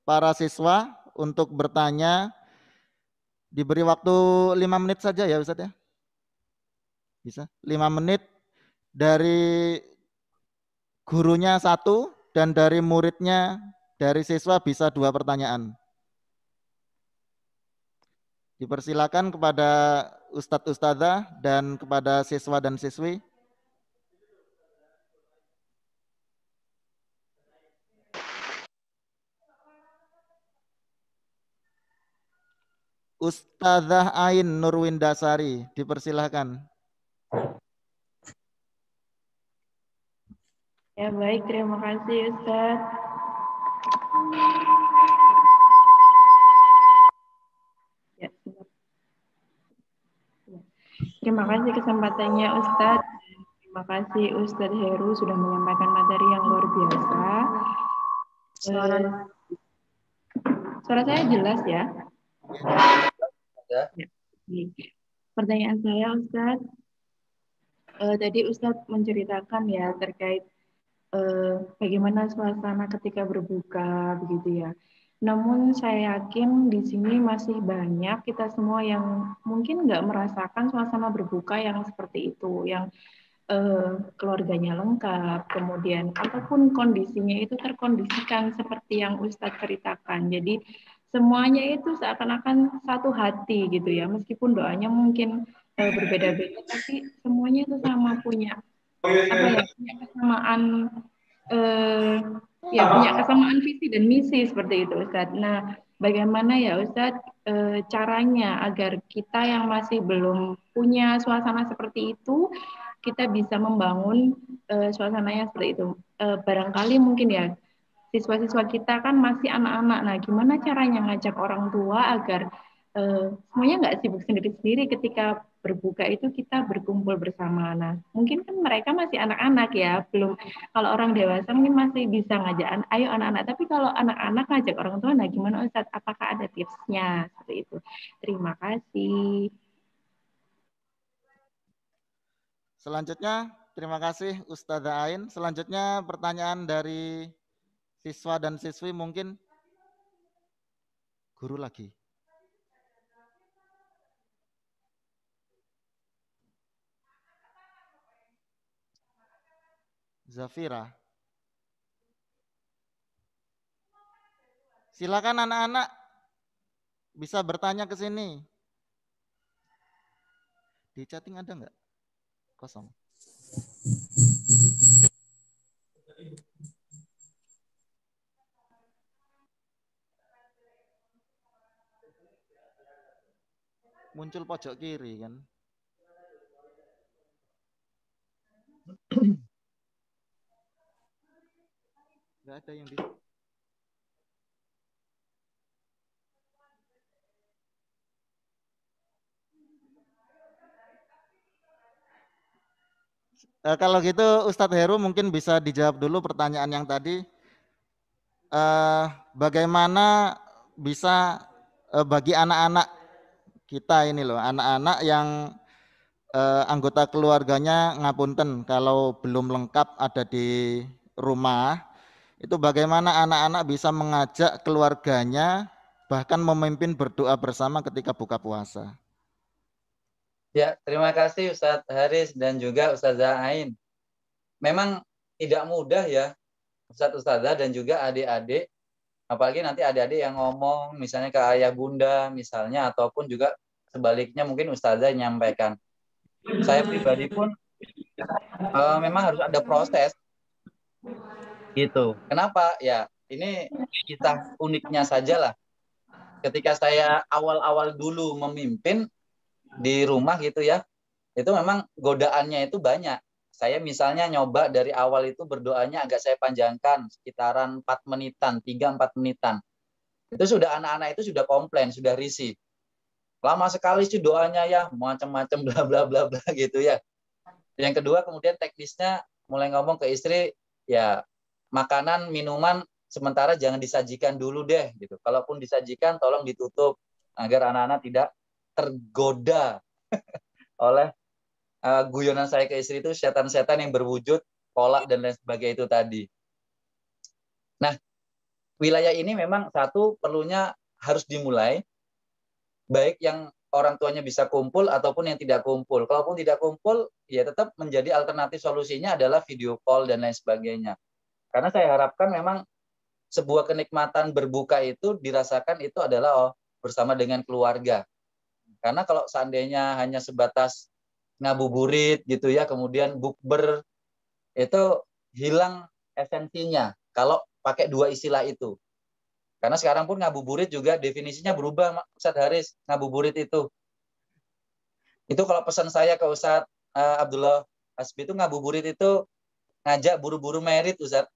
para siswa untuk bertanya. Diberi waktu 5 menit saja ya Ustadz ya. Bisa 5 menit dari gurunya 1 dan dari muridnya, dari siswa bisa 2 pertanyaan. Dipersilakan kepada Ustadz Ustadzah dan kepada siswa dan siswi. Ustadzah Ain Nurwindasari, dipersilahkan. Ya baik, terima kasih Ustaz. Ya, terima kasih kesempatannya Ustaz. Terima kasih Ustaz Heru sudah menyampaikan materi yang luar biasa. Suara saya jelas ya? Ya. Pertanyaan saya Ustaz, tadi Ustaz menceritakan ya terkait bagaimana suasana ketika berbuka begitu ya. Namun saya yakin di sini masih banyak kita semua yang mungkin nggak merasakan suasana berbuka yang seperti itu, yang keluarganya lengkap, kemudian apapun kondisinya itu terkondisikan seperti yang Ustadz ceritakan. Jadi semuanya itu seakan-akan satu hati gitu ya, meskipun doanya mungkin berbeda-beda, tapi semuanya itu sama punya punya kesamaan punya kesamaan visi dan misi seperti itu Ustadz. Nah, bagaimana ya Ustadz caranya agar kita yang masih belum punya suasana seperti itu, kita bisa membangun suasananya seperti itu. Barangkali mungkin ya siswa-siswa kita kan masih anak-anak. Nah, gimana caranya ngajak orang tua agar semuanya nggak sibuk sendiri-sendiri ketika berbuka itu kita berkumpul bersama. Nah, mungkin kan mereka masih anak-anak ya, belum. Kalau orang dewasa mungkin masih bisa ngajak, ayo anak-anak. Tapi kalau anak-anak ngajak orang tua, nah gimana Ustadz? Apakah ada tipsnya seperti itu? Terima kasih. Selanjutnya, terima kasih Ustadzah Ain. Selanjutnya pertanyaan dari siswa dan siswi, mungkin guru lagi. Zafira. Silakan anak-anak bisa bertanya ke sini. Di chatting ada nggak? Kosong. Muncul pojok kiri kan. Nggak ada yang di. Kalau gitu Ustadz Heru mungkin bisa dijawab dulu pertanyaan yang tadi. Bagaimana bisa bagi anak-anak kita ini loh, anak-anak yang anggota keluarganya ngapunten kalau belum lengkap ada di rumah, itu bagaimana anak-anak bisa mengajak keluarganya bahkan memimpin berdoa bersama ketika buka puasa. Ya, terima kasih Ustadz Haris dan juga Ustazah Ain. Memang tidak mudah ya Ustadz-Ustazah dan juga adik-adik, apalagi nanti adik-adik yang ngomong misalnya ke ayah bunda misalnya, ataupun juga sebaliknya mungkin Ustazah nyampaikan. Saya pribadi pun memang harus ada proses gitu. Kenapa? Ya ini kita uniknya saja lah. Ketika saya awal-awal dulu memimpin di rumah gitu ya, itu memang godaannya itu banyak. Saya misalnya nyoba dari awal itu berdoanya agak saya panjangkan, sekitaran 4 menitan, 3-4 menitan. Itu sudah anak-anak itu sudah komplain, sudah risih. Lama sekali sih doanya ya, macam-macam bla bla bla bla gitu ya. Yang kedua kemudian teknisnya mulai ngomong ke istri, ya makanan, minuman sementara jangan disajikan dulu deh gitu. Kalaupun disajikan tolong ditutup agar anak-anak tidak tergoda oleh guyonan saya ke istri itu, setan-setan yang berwujud kolak dan lain sebagainya itu tadi. Nah, wilayah ini memang satu perlunya harus dimulai, baik yang orang tuanya bisa kumpul ataupun yang tidak kumpul. Kalaupun tidak kumpul, ya tetap menjadi alternatif solusinya adalah video call dan lain sebagainya. Karena saya harapkan memang sebuah kenikmatan berbuka itu dirasakan itu adalah bersama dengan keluarga. Karena kalau seandainya hanya sebatas ngabuburit gitu ya, kemudian bukber, itu hilang esensinya kalau pakai dua istilah itu. Karena sekarang pun ngabuburit juga definisinya berubah, Ustadz Haris. Ngabuburit itu kalau pesan saya ke Ustadz Abdullah Hasbi itu ngabuburit itu ngajak buru-buru merit, Ustadz.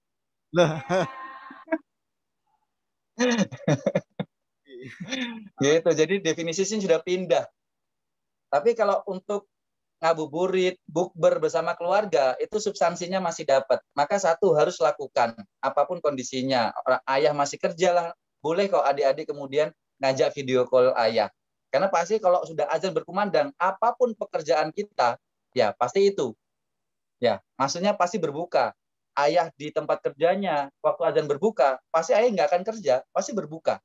Gitu. Jadi definisinya sudah pindah. Tapi kalau untuk ngabuburit, bukber bersama keluarga, itu substansinya masih dapat. Maka satu harus lakukan, apapun kondisinya. Ayah masih kerja lah, boleh kok adik-adik kemudian ngajak video call ayah. Karena pasti kalau sudah azan berkumandang, apapun pekerjaan kita, ya pasti itu. Ya, maksudnya pasti berbuka. Ayah di tempat kerjanya, waktu azan berbuka, pasti ayah nggak akan kerja, pasti berbuka.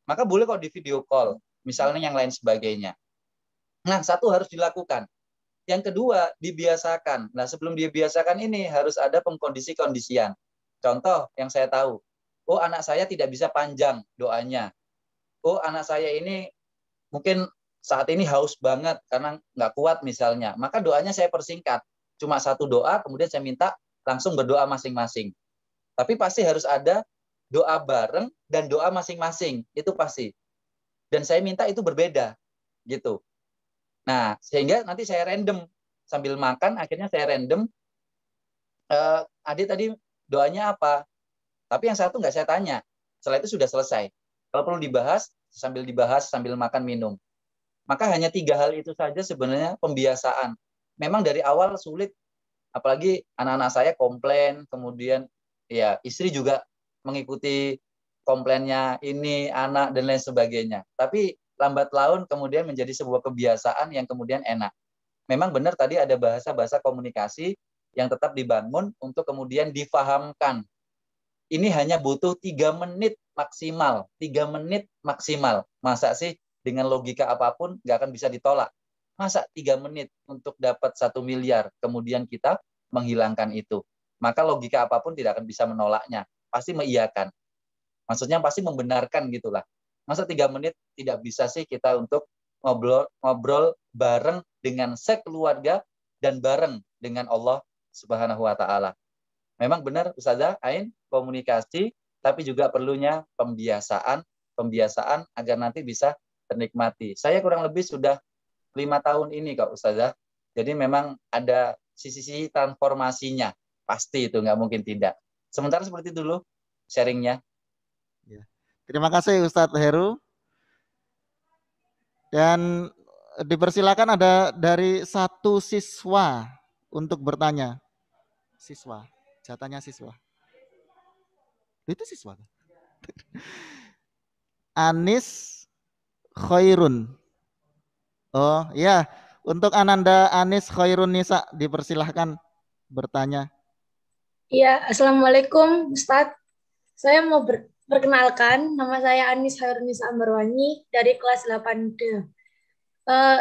Maka boleh kok di video call, misalnya yang lain sebagainya. Nah, satu harus dilakukan. Yang kedua, dibiasakan. Nah, sebelum dibiasakan ini harus ada pengkondisi-kondisian. Contoh yang saya tahu, oh anak saya tidak bisa panjang doanya. Oh anak saya ini mungkin saat ini haus banget karena nggak kuat misalnya. Maka doanya saya persingkat. Cuma satu doa, kemudian saya minta langsung berdoa masing-masing. Tapi pasti harus ada doa bareng dan doa masing-masing. Itu pasti. Dan saya minta itu berbeda. Gitu. Nah, sehingga nanti saya random. Sambil makan, akhirnya saya random. Adik tadi doanya apa? Tapi yang satu nggak saya tanya. Setelah itu sudah selesai. Kalau perlu dibahas sambil makan, minum. Maka hanya 3 hal itu saja sebenarnya pembiasaan. Memang dari awal sulit. Apalagi anak-anak saya komplain, kemudian ya istri juga mengikuti komplainnya ini, anak, dan lain sebagainya. Tapi lambat laun kemudian menjadi sebuah kebiasaan yang kemudian enak. Memang benar tadi ada bahasa-bahasa komunikasi yang tetap dibangun untuk kemudian difahamkan. Ini hanya butuh 3 menit maksimal. 3 menit maksimal. Masa sih dengan logika apapun nggak akan bisa ditolak. Masa 3 menit untuk dapat 1 miliar, kemudian kita menghilangkan itu. Maka logika apapun tidak akan bisa menolaknya. Pasti mengiyakan. Maksudnya pasti membenarkan gitulah. Masa 3 menit tidak bisa sih kita untuk ngobrol bareng dengan sekeluarga dan bareng dengan Allah Subhanahu wa taala. Memang benar Ustazah Ain, komunikasi, tapi juga perlunya pembiasaan agar nanti bisa ternikmati. Saya kurang lebih sudah 5 tahun ini kok Ustazah. Jadi memang ada sisi-sisi transformasinya. Pasti itu, nggak mungkin tidak. Sementara seperti itu dulu sharingnya. Ya. Terima kasih Ustadz Heru. Dan dipersilakan ada dari 1 siswa untuk bertanya. Siswa, jatahnya siswa. Itu siswa. Anis Khairun. Oh ya, untuk Ananda Anis Khairun Nisa dipersilahkan bertanya. Iya, Assalamualaikum Ustadz. Saya mau perkenalkan, nama saya Anis Khairunisa Ambarwani dari kelas 8D.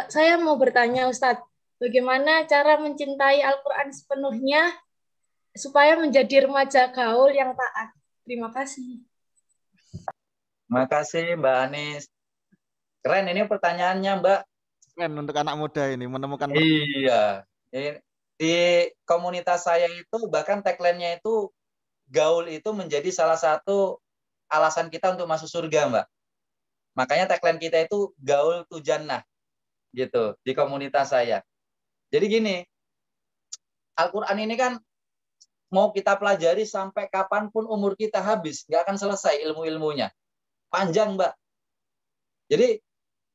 Saya mau bertanya Ustadz, bagaimana cara mencintai Al-Quran sepenuhnya supaya menjadi remaja gaul yang taat? Terima kasih. Terima kasih Mbak Anis. Keren ini pertanyaannya Mbak. Keren untuk anak muda ini menemukan. Iya. Di komunitas saya itu bahkan tagline-nya itu gaul itu menjadi salah satu alasan kita untuk masuk surga, Mbak. Makanya tagline kita itu gaul tu jannah. Gitu, di komunitas saya. Jadi gini, Al-Quran ini kan mau kita pelajari sampai kapanpun umur kita habis, nggak akan selesai ilmu-ilmunya. Panjang, Mbak. Jadi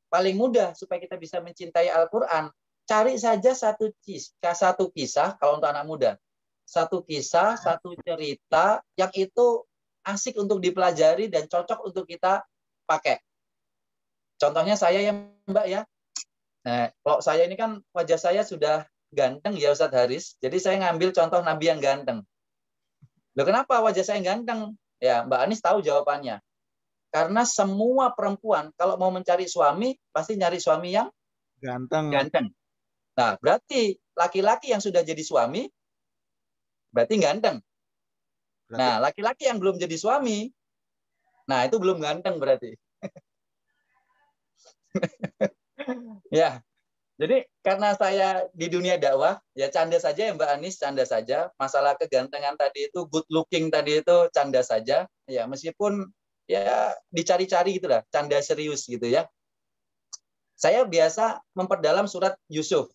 paling mudah supaya kita bisa mencintai Al-Quran, cari saja satu kisah kalau untuk anak muda. Satu kisah, satu cerita yang itu asik untuk dipelajari dan cocok untuk kita pakai. Contohnya saya ya Mbak ya. Nah, kalau saya ini kan wajah saya sudah ganteng ya Ustadz Haris. Jadi saya ngambil contoh Nabi yang ganteng. Loh kenapa wajah saya ganteng? Ya Mbak Anis tahu jawabannya. Karena semua perempuan kalau mau mencari suami pasti nyari suami yang ganteng. Nah, berarti laki-laki yang sudah jadi suami berarti ganteng. Nah, laki-laki yang belum jadi suami, nah itu belum ganteng berarti. Ya, jadi karena saya di dunia dakwah, ya canda saja ya Mbak Anis, canda saja. Masalah kegantengan tadi itu, good looking tadi itu canda saja. Ya, meskipun ya dicari-cari gitu lah, canda serius gitu ya. Saya biasa memperdalam surat Yusuf.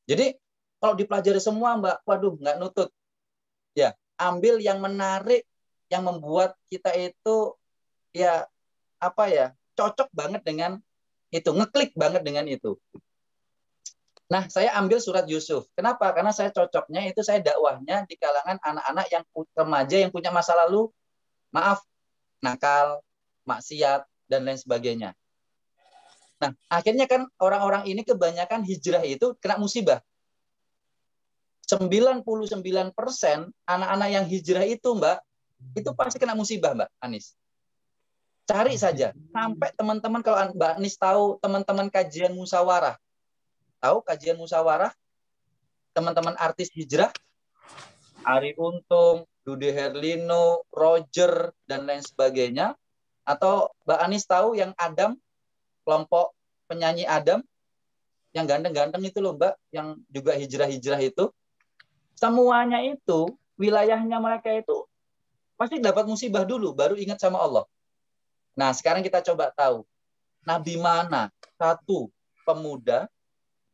Jadi kalau dipelajari semua Mbak, waduh nggak nutut. Ya, ambil yang menarik, yang membuat kita itu ya apa ya, cocok banget dengan itu, ngeklik banget dengan itu. Nah, saya ambil surat Yusuf. Kenapa? Karena saya cocoknya itu saya dakwahnya di kalangan anak-anak yang remaja yang punya masa lalu, maaf, nakal, maksiat, dan lain sebagainya. Nah, akhirnya kan orang-orang ini kebanyakan hijrah itu kena musibah. 99% anak-anak yang hijrah itu, Mbak, itu pasti kena musibah, Mbak Anis. Cari saja. Sampai teman-teman, kalau Mbak Anis tahu teman-teman kajian musyawarah. Tahu kajian musyawarah? Teman-teman artis hijrah, Arie Untung, Dude Herlino, Roger, dan lain sebagainya. Atau Mbak Anis tahu yang Adam, kelompok penyanyi Adam, yang ganteng-ganteng itu loh Mbak, yang juga hijrah-hijrah itu. Semuanya itu, wilayahnya mereka itu pasti dapat musibah dulu, baru ingat sama Allah. Nah, sekarang kita coba tahu. Nabi mana? 1, pemuda.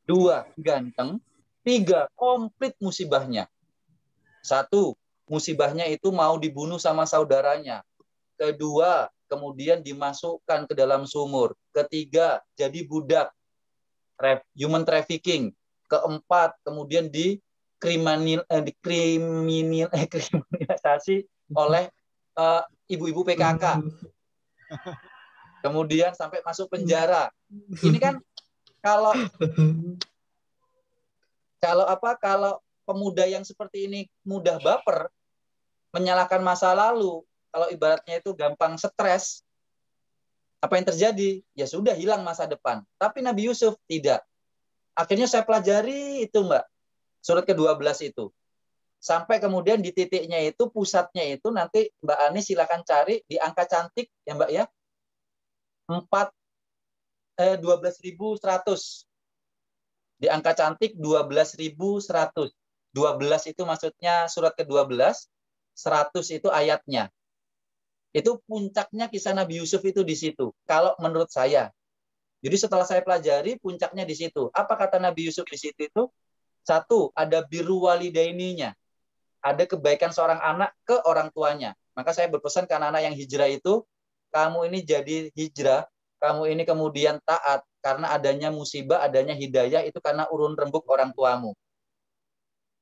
2, ganteng. 3, komplit musibahnya. 1, musibahnya itu mau dibunuh sama saudaranya. 2, kemudian dimasukkan ke dalam sumur. 3, jadi budak. Human trafficking. 4, kemudian dikriminalisasi oleh ibu-ibu PKK. Kemudian sampai masuk penjara. Ini kan kalau pemuda yang seperti ini mudah baper, menyalahkan masa lalu, kalau ibaratnya itu gampang stres, apa yang terjadi? Ya sudah, hilang masa depan. Tapi Nabi Yusuf tidak. Akhirnya saya pelajari itu Mbak, surat ke-12 itu. Sampai kemudian di titiknya itu, pusatnya itu nanti Mbak Ani silakan cari di angka cantik ya Mbak ya. 12.100. Di angka cantik 12.100. 12 itu maksudnya surat ke-12, 100 itu ayatnya. Itu puncaknya kisah Nabi Yusuf itu di situ. Kalau menurut saya. Jadi setelah saya pelajari, puncaknya di situ. Apa kata Nabi Yusuf di situ itu? 1, ada biru walidaininya. Ada kebaikan seorang anak ke orang tuanya. Maka saya berpesan ke anak-anak yang hijrah itu, kamu ini jadi hijrah, kamu ini kemudian taat, karena adanya musibah, adanya hidayah, itu karena urun rembuk orang tuamu.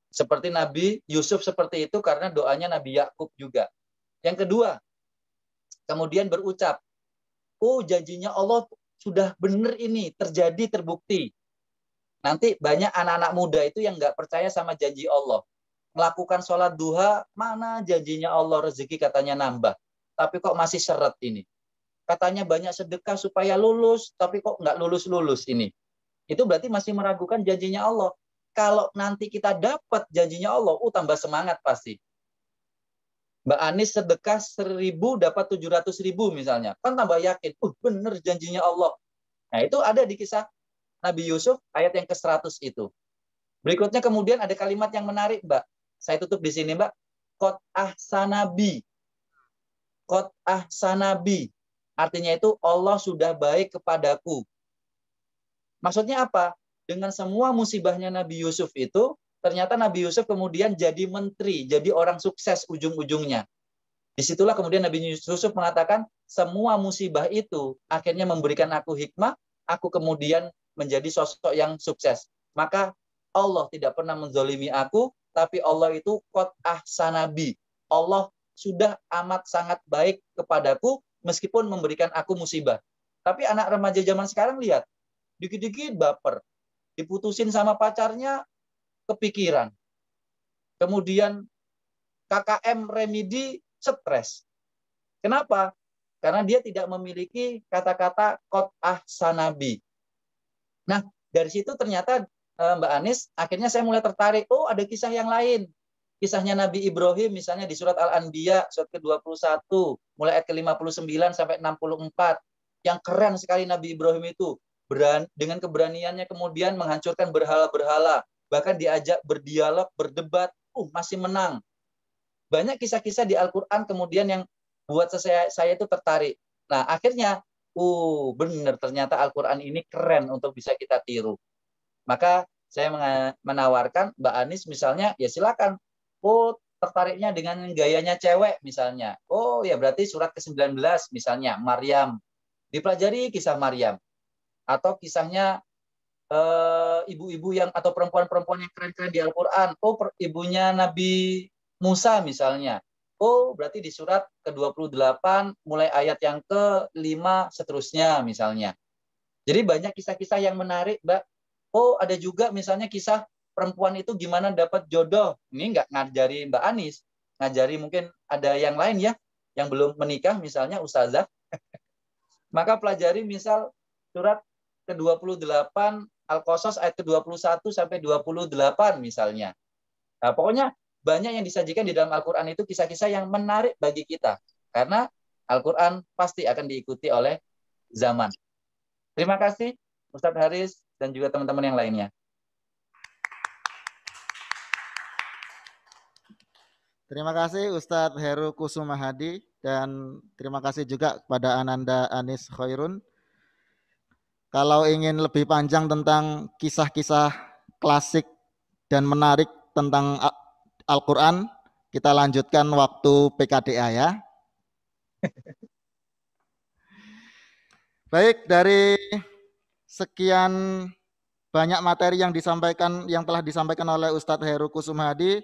Seperti Nabi Yusuf seperti itu, karena doanya Nabi Yakub juga. Yang kedua, kemudian berucap, oh janjinya Allah sudah benar ini, terjadi, terbukti. Nanti banyak anak-anak muda itu yang nggak percaya sama janji Allah. Melakukan sholat duha, mana janjinya Allah rezeki katanya nambah. Tapi kok masih seret ini. Katanya banyak sedekah supaya lulus, tapi kok nggak lulus-lulus ini. Itu berarti masih meragukan janjinya Allah. Kalau nanti kita dapat janjinya Allah, tambah semangat pasti. Mbak Anis sedekah 1.000 dapat 700.000 misalnya. Kan tambah yakin, bener janjinya Allah. Nah itu ada di kisah Nabi Yusuf ayat yang ke-100 itu. Berikutnya kemudian ada kalimat yang menarik Mbak. Saya tutup di sini Mbak. Qad ahsanabi. Qad ahsanabi. Artinya itu Allah sudah baik kepadaku. Maksudnya apa? Dengan semua musibahnya Nabi Yusuf itu, ternyata Nabi Yusuf kemudian jadi menteri, jadi orang sukses ujung-ujungnya. Disitulah kemudian Nabi Yusuf mengatakan, semua musibah itu akhirnya memberikan aku hikmah, aku kemudian menjadi sosok yang sukses. Maka Allah tidak pernah menzalimi aku, tapi Allah itu qad ahsanabi. Allah sudah amat sangat baik kepadaku, meskipun memberikan aku musibah. Tapi anak remaja zaman sekarang lihat, dikit-dikit baper. Diputusin sama pacarnya, kepikiran. Kemudian KKM remedi, stres. Kenapa? Karena dia tidak memiliki kata-kata qad ahsanabi. Nah, dari situ ternyata Mbak Anis, akhirnya saya mulai tertarik. Oh, ada kisah yang lain. Kisahnya Nabi Ibrahim, misalnya di surat Al-Anbiya, surat ke-21, mulai ayat ke-59 sampai 64. Yang keren sekali Nabi Ibrahim itu. Dengan keberaniannya kemudian menghancurkan berhala-berhala. Bahkan diajak berdialog, berdebat, masih menang. Banyak kisah-kisah di Al-Quran kemudian yang buat saya itu tertarik. Nah, akhirnya, benar ternyata Al-Quran ini keren untuk bisa kita tiru. Maka saya menawarkan Mbak Anis misalnya, ya silakan. Oh, tertariknya dengan gayanya cewek misalnya. Oh, ya berarti surat ke-19 misalnya, Maryam. Dipelajari kisah Maryam. Atau kisahnya ibu-ibu yang atau perempuan-perempuan yang keren-keren di Al-Quran. Oh, ibunya Nabi Musa misalnya. Oh, berarti di surat ke-28 mulai ayat yang ke-5 seterusnya misalnya. Jadi banyak kisah-kisah yang menarik, Mbak. Oh, ada juga misalnya kisah perempuan itu gimana dapat jodoh. Ini nggak ngajari Mbak Anis, ngajari mungkin ada yang lain ya, yang belum menikah misalnya Ustazah. Maka pelajari misal surat ke-28 Al-Qasas ayat ke-21 sampai 28 misalnya. Nah, pokoknya banyak yang disajikan di dalam Al-Quran itu kisah-kisah yang menarik bagi kita. Karena Al-Quran pasti akan diikuti oleh zaman. Terima kasih Ustadz Haris dan juga teman-teman yang lainnya. Terima kasih Ustadz Heru Kusuma Hadi dan terima kasih juga kepada Ananda Anis Khairun. Kalau ingin lebih panjang tentang kisah-kisah klasik dan menarik tentang Al-Quran, kita lanjutkan waktu PKDA ya. Baik, dari sekian banyak materi yang telah disampaikan oleh Ustadz Heru Kusuma Hadi,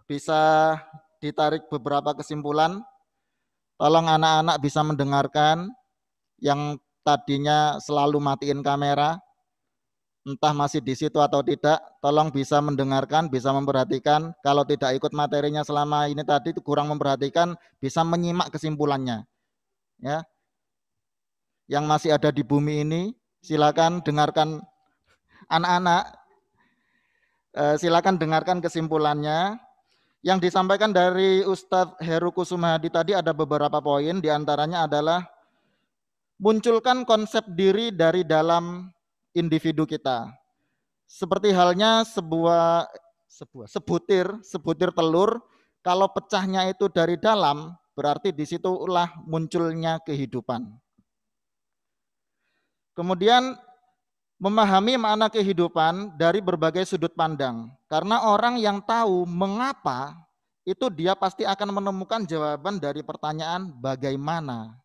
bisa ditarik beberapa kesimpulan. Tolong anak-anak bisa mendengarkan, yang tadinya selalu matiin kamera, entah masih di situ atau tidak, tolong bisa mendengarkan, bisa memperhatikan. Kalau tidak ikut materinya selama ini tadi kurang memperhatikan, bisa menyimak kesimpulannya. Ya, yang masih ada di bumi ini, silakan dengarkan anak-anak, silakan dengarkan kesimpulannya. Yang disampaikan dari Ustadz Heru Kusuma Hadi tadi ada beberapa poin, diantaranya adalah munculkan konsep diri dari dalam individu kita. Seperti halnya sebutir telur, kalau pecahnya itu dari dalam, berarti disitulah munculnya kehidupan. Kemudian memahami makna kehidupan dari berbagai sudut pandang. Karena orang yang tahu mengapa, itu dia pasti akan menemukan jawaban dari pertanyaan bagaimana.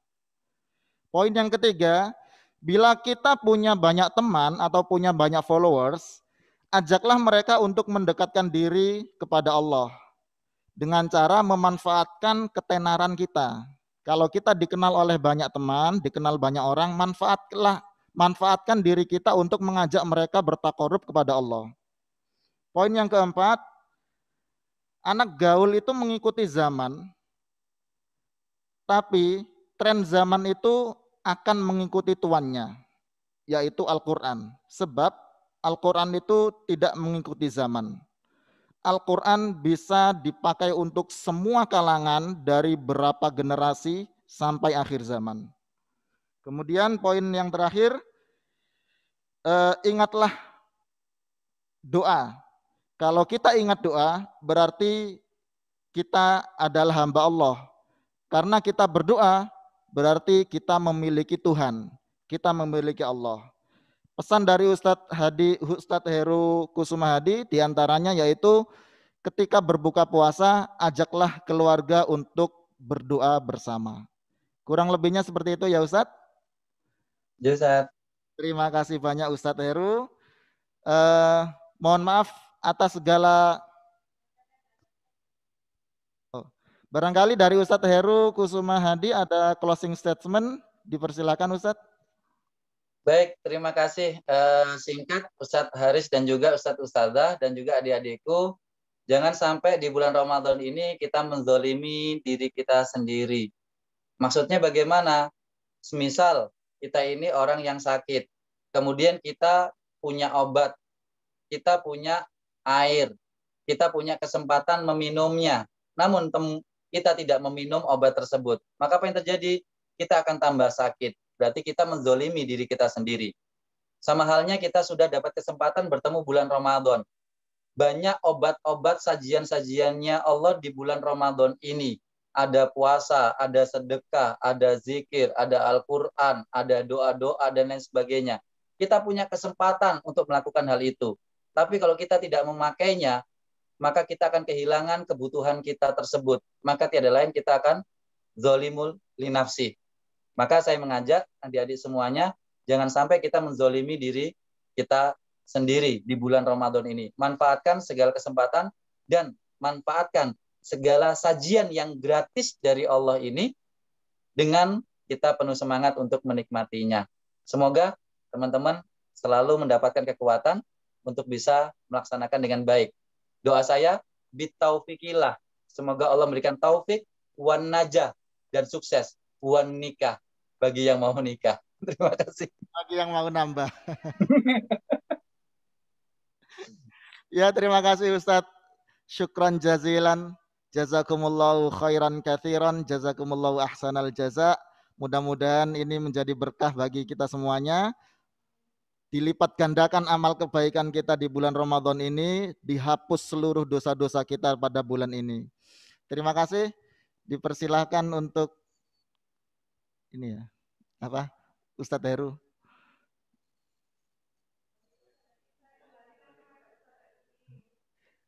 Poin yang ketiga, bila kita punya banyak teman atau punya banyak followers, ajaklah mereka untuk mendekatkan diri kepada Allah dengan cara memanfaatkan ketenaran kita. Kalau kita dikenal oleh banyak teman, dikenal banyak orang, manfaatkan diri kita untuk mengajak mereka bertakarub kepada Allah. Poin yang keempat, anak gaul itu mengikuti zaman, tapi tren zaman itu akan mengikuti tuannya, yaitu Al-Quran. Sebab Al-Quran itu tidak mengikuti zaman. Al-Quran bisa dipakai untuk semua kalangan dari berapa generasi sampai akhir zaman. Kemudian poin yang terakhir, ingatlah doa. Kalau kita ingat doa, berarti kita adalah hamba Allah. Karena kita berdoa, berarti kita memiliki Tuhan, kita memiliki Allah. Pesan dari Ustadz Heru Kusuma Hadi diantaranya yaitu ketika berbuka puasa, ajaklah keluarga untuk berdoa bersama. Kurang lebihnya seperti itu ya Ustadz? Ya Ustadz. Terima kasih banyak Ustadz Heru. Mohon maaf atas segala... Barangkali dari Ustadz Heru Kusuma Hadi ada closing statement, dipersilakan Ustadz. Baik, terima kasih. Singkat Ustadz Haris dan juga Ustadzah dan juga adik-adikku, jangan sampai di bulan Ramadan ini kita menzolimi diri kita sendiri. Maksudnya bagaimana? Semisal kita ini orang yang sakit, kemudian kita punya obat, kita punya air, kita punya kesempatan meminumnya, namun kita tidak meminum obat tersebut, maka apa yang terjadi? Kita akan tambah sakit. Berarti kita menzolimi diri kita sendiri. Sama halnya kita sudah dapat kesempatan bertemu bulan Ramadan. Banyak obat-obat sajian-sajiannya Allah di bulan Ramadan ini. ada puasa, ada sedekah, ada zikir, ada Al-Quran, ada doa-doa, dan lain sebagainya. Kita punya kesempatan untuk melakukan hal itu. Tapi kalau kita tidak memakainya, maka kita akan kehilangan kebutuhan kita tersebut. Maka tiada lain kita akan zolimul linafsi. Maka saya mengajak adik-adik semuanya, jangan sampai kita menzolimi diri kita sendiri di bulan Ramadan ini. Manfaatkan segala kesempatan dan manfaatkan segala sajian yang gratis dari Allah ini dengan kita penuh semangat untuk menikmatinya. Semoga teman-teman selalu mendapatkan kekuatan untuk bisa melaksanakan dengan baik. Doa saya, bitaufikillah. Semoga Allah memberikan taufik, wan najah, dan sukses, wan nikah, bagi yang mau menikah. Terima kasih. Bagi yang mau nambah. Ya, terima kasih Ustadz. Syukran jazilan. Jazakumullahu khairan kathiran. Jazakumullahu ahsanal jaza. Mudah-mudahan ini menjadi berkah bagi kita semuanya. Dilipat gandakan amal kebaikan kita di bulan Ramadan ini. Dihapus seluruh dosa-dosa kita pada bulan ini. Terima kasih. Dipersilahkan untuk ini ya. Apa? Ustadz Heru.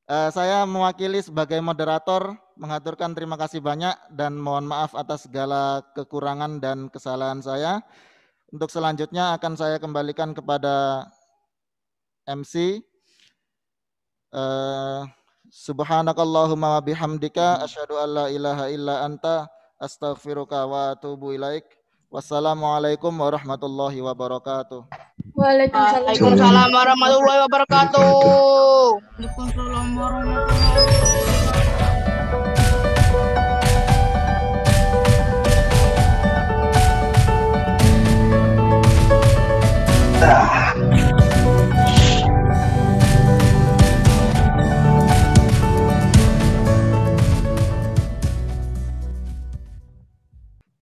Saya mewakili sebagai moderator mengaturkan terima kasih banyak dan mohon maaf atas segala kekurangan dan kesalahan saya. Untuk selanjutnya akan saya kembalikan kepada MC. Subhanakallahumma wa bihamdika asyhadu an la ilaha illa anta astaghfiruka wa atubu ilaik. Wassalamualaikum warahmatullahi wabarakatuh. Waalaikumsalam warahmatullahi wabarakatuh. Waalaikumsalam warahmatullahi wabarakatuh.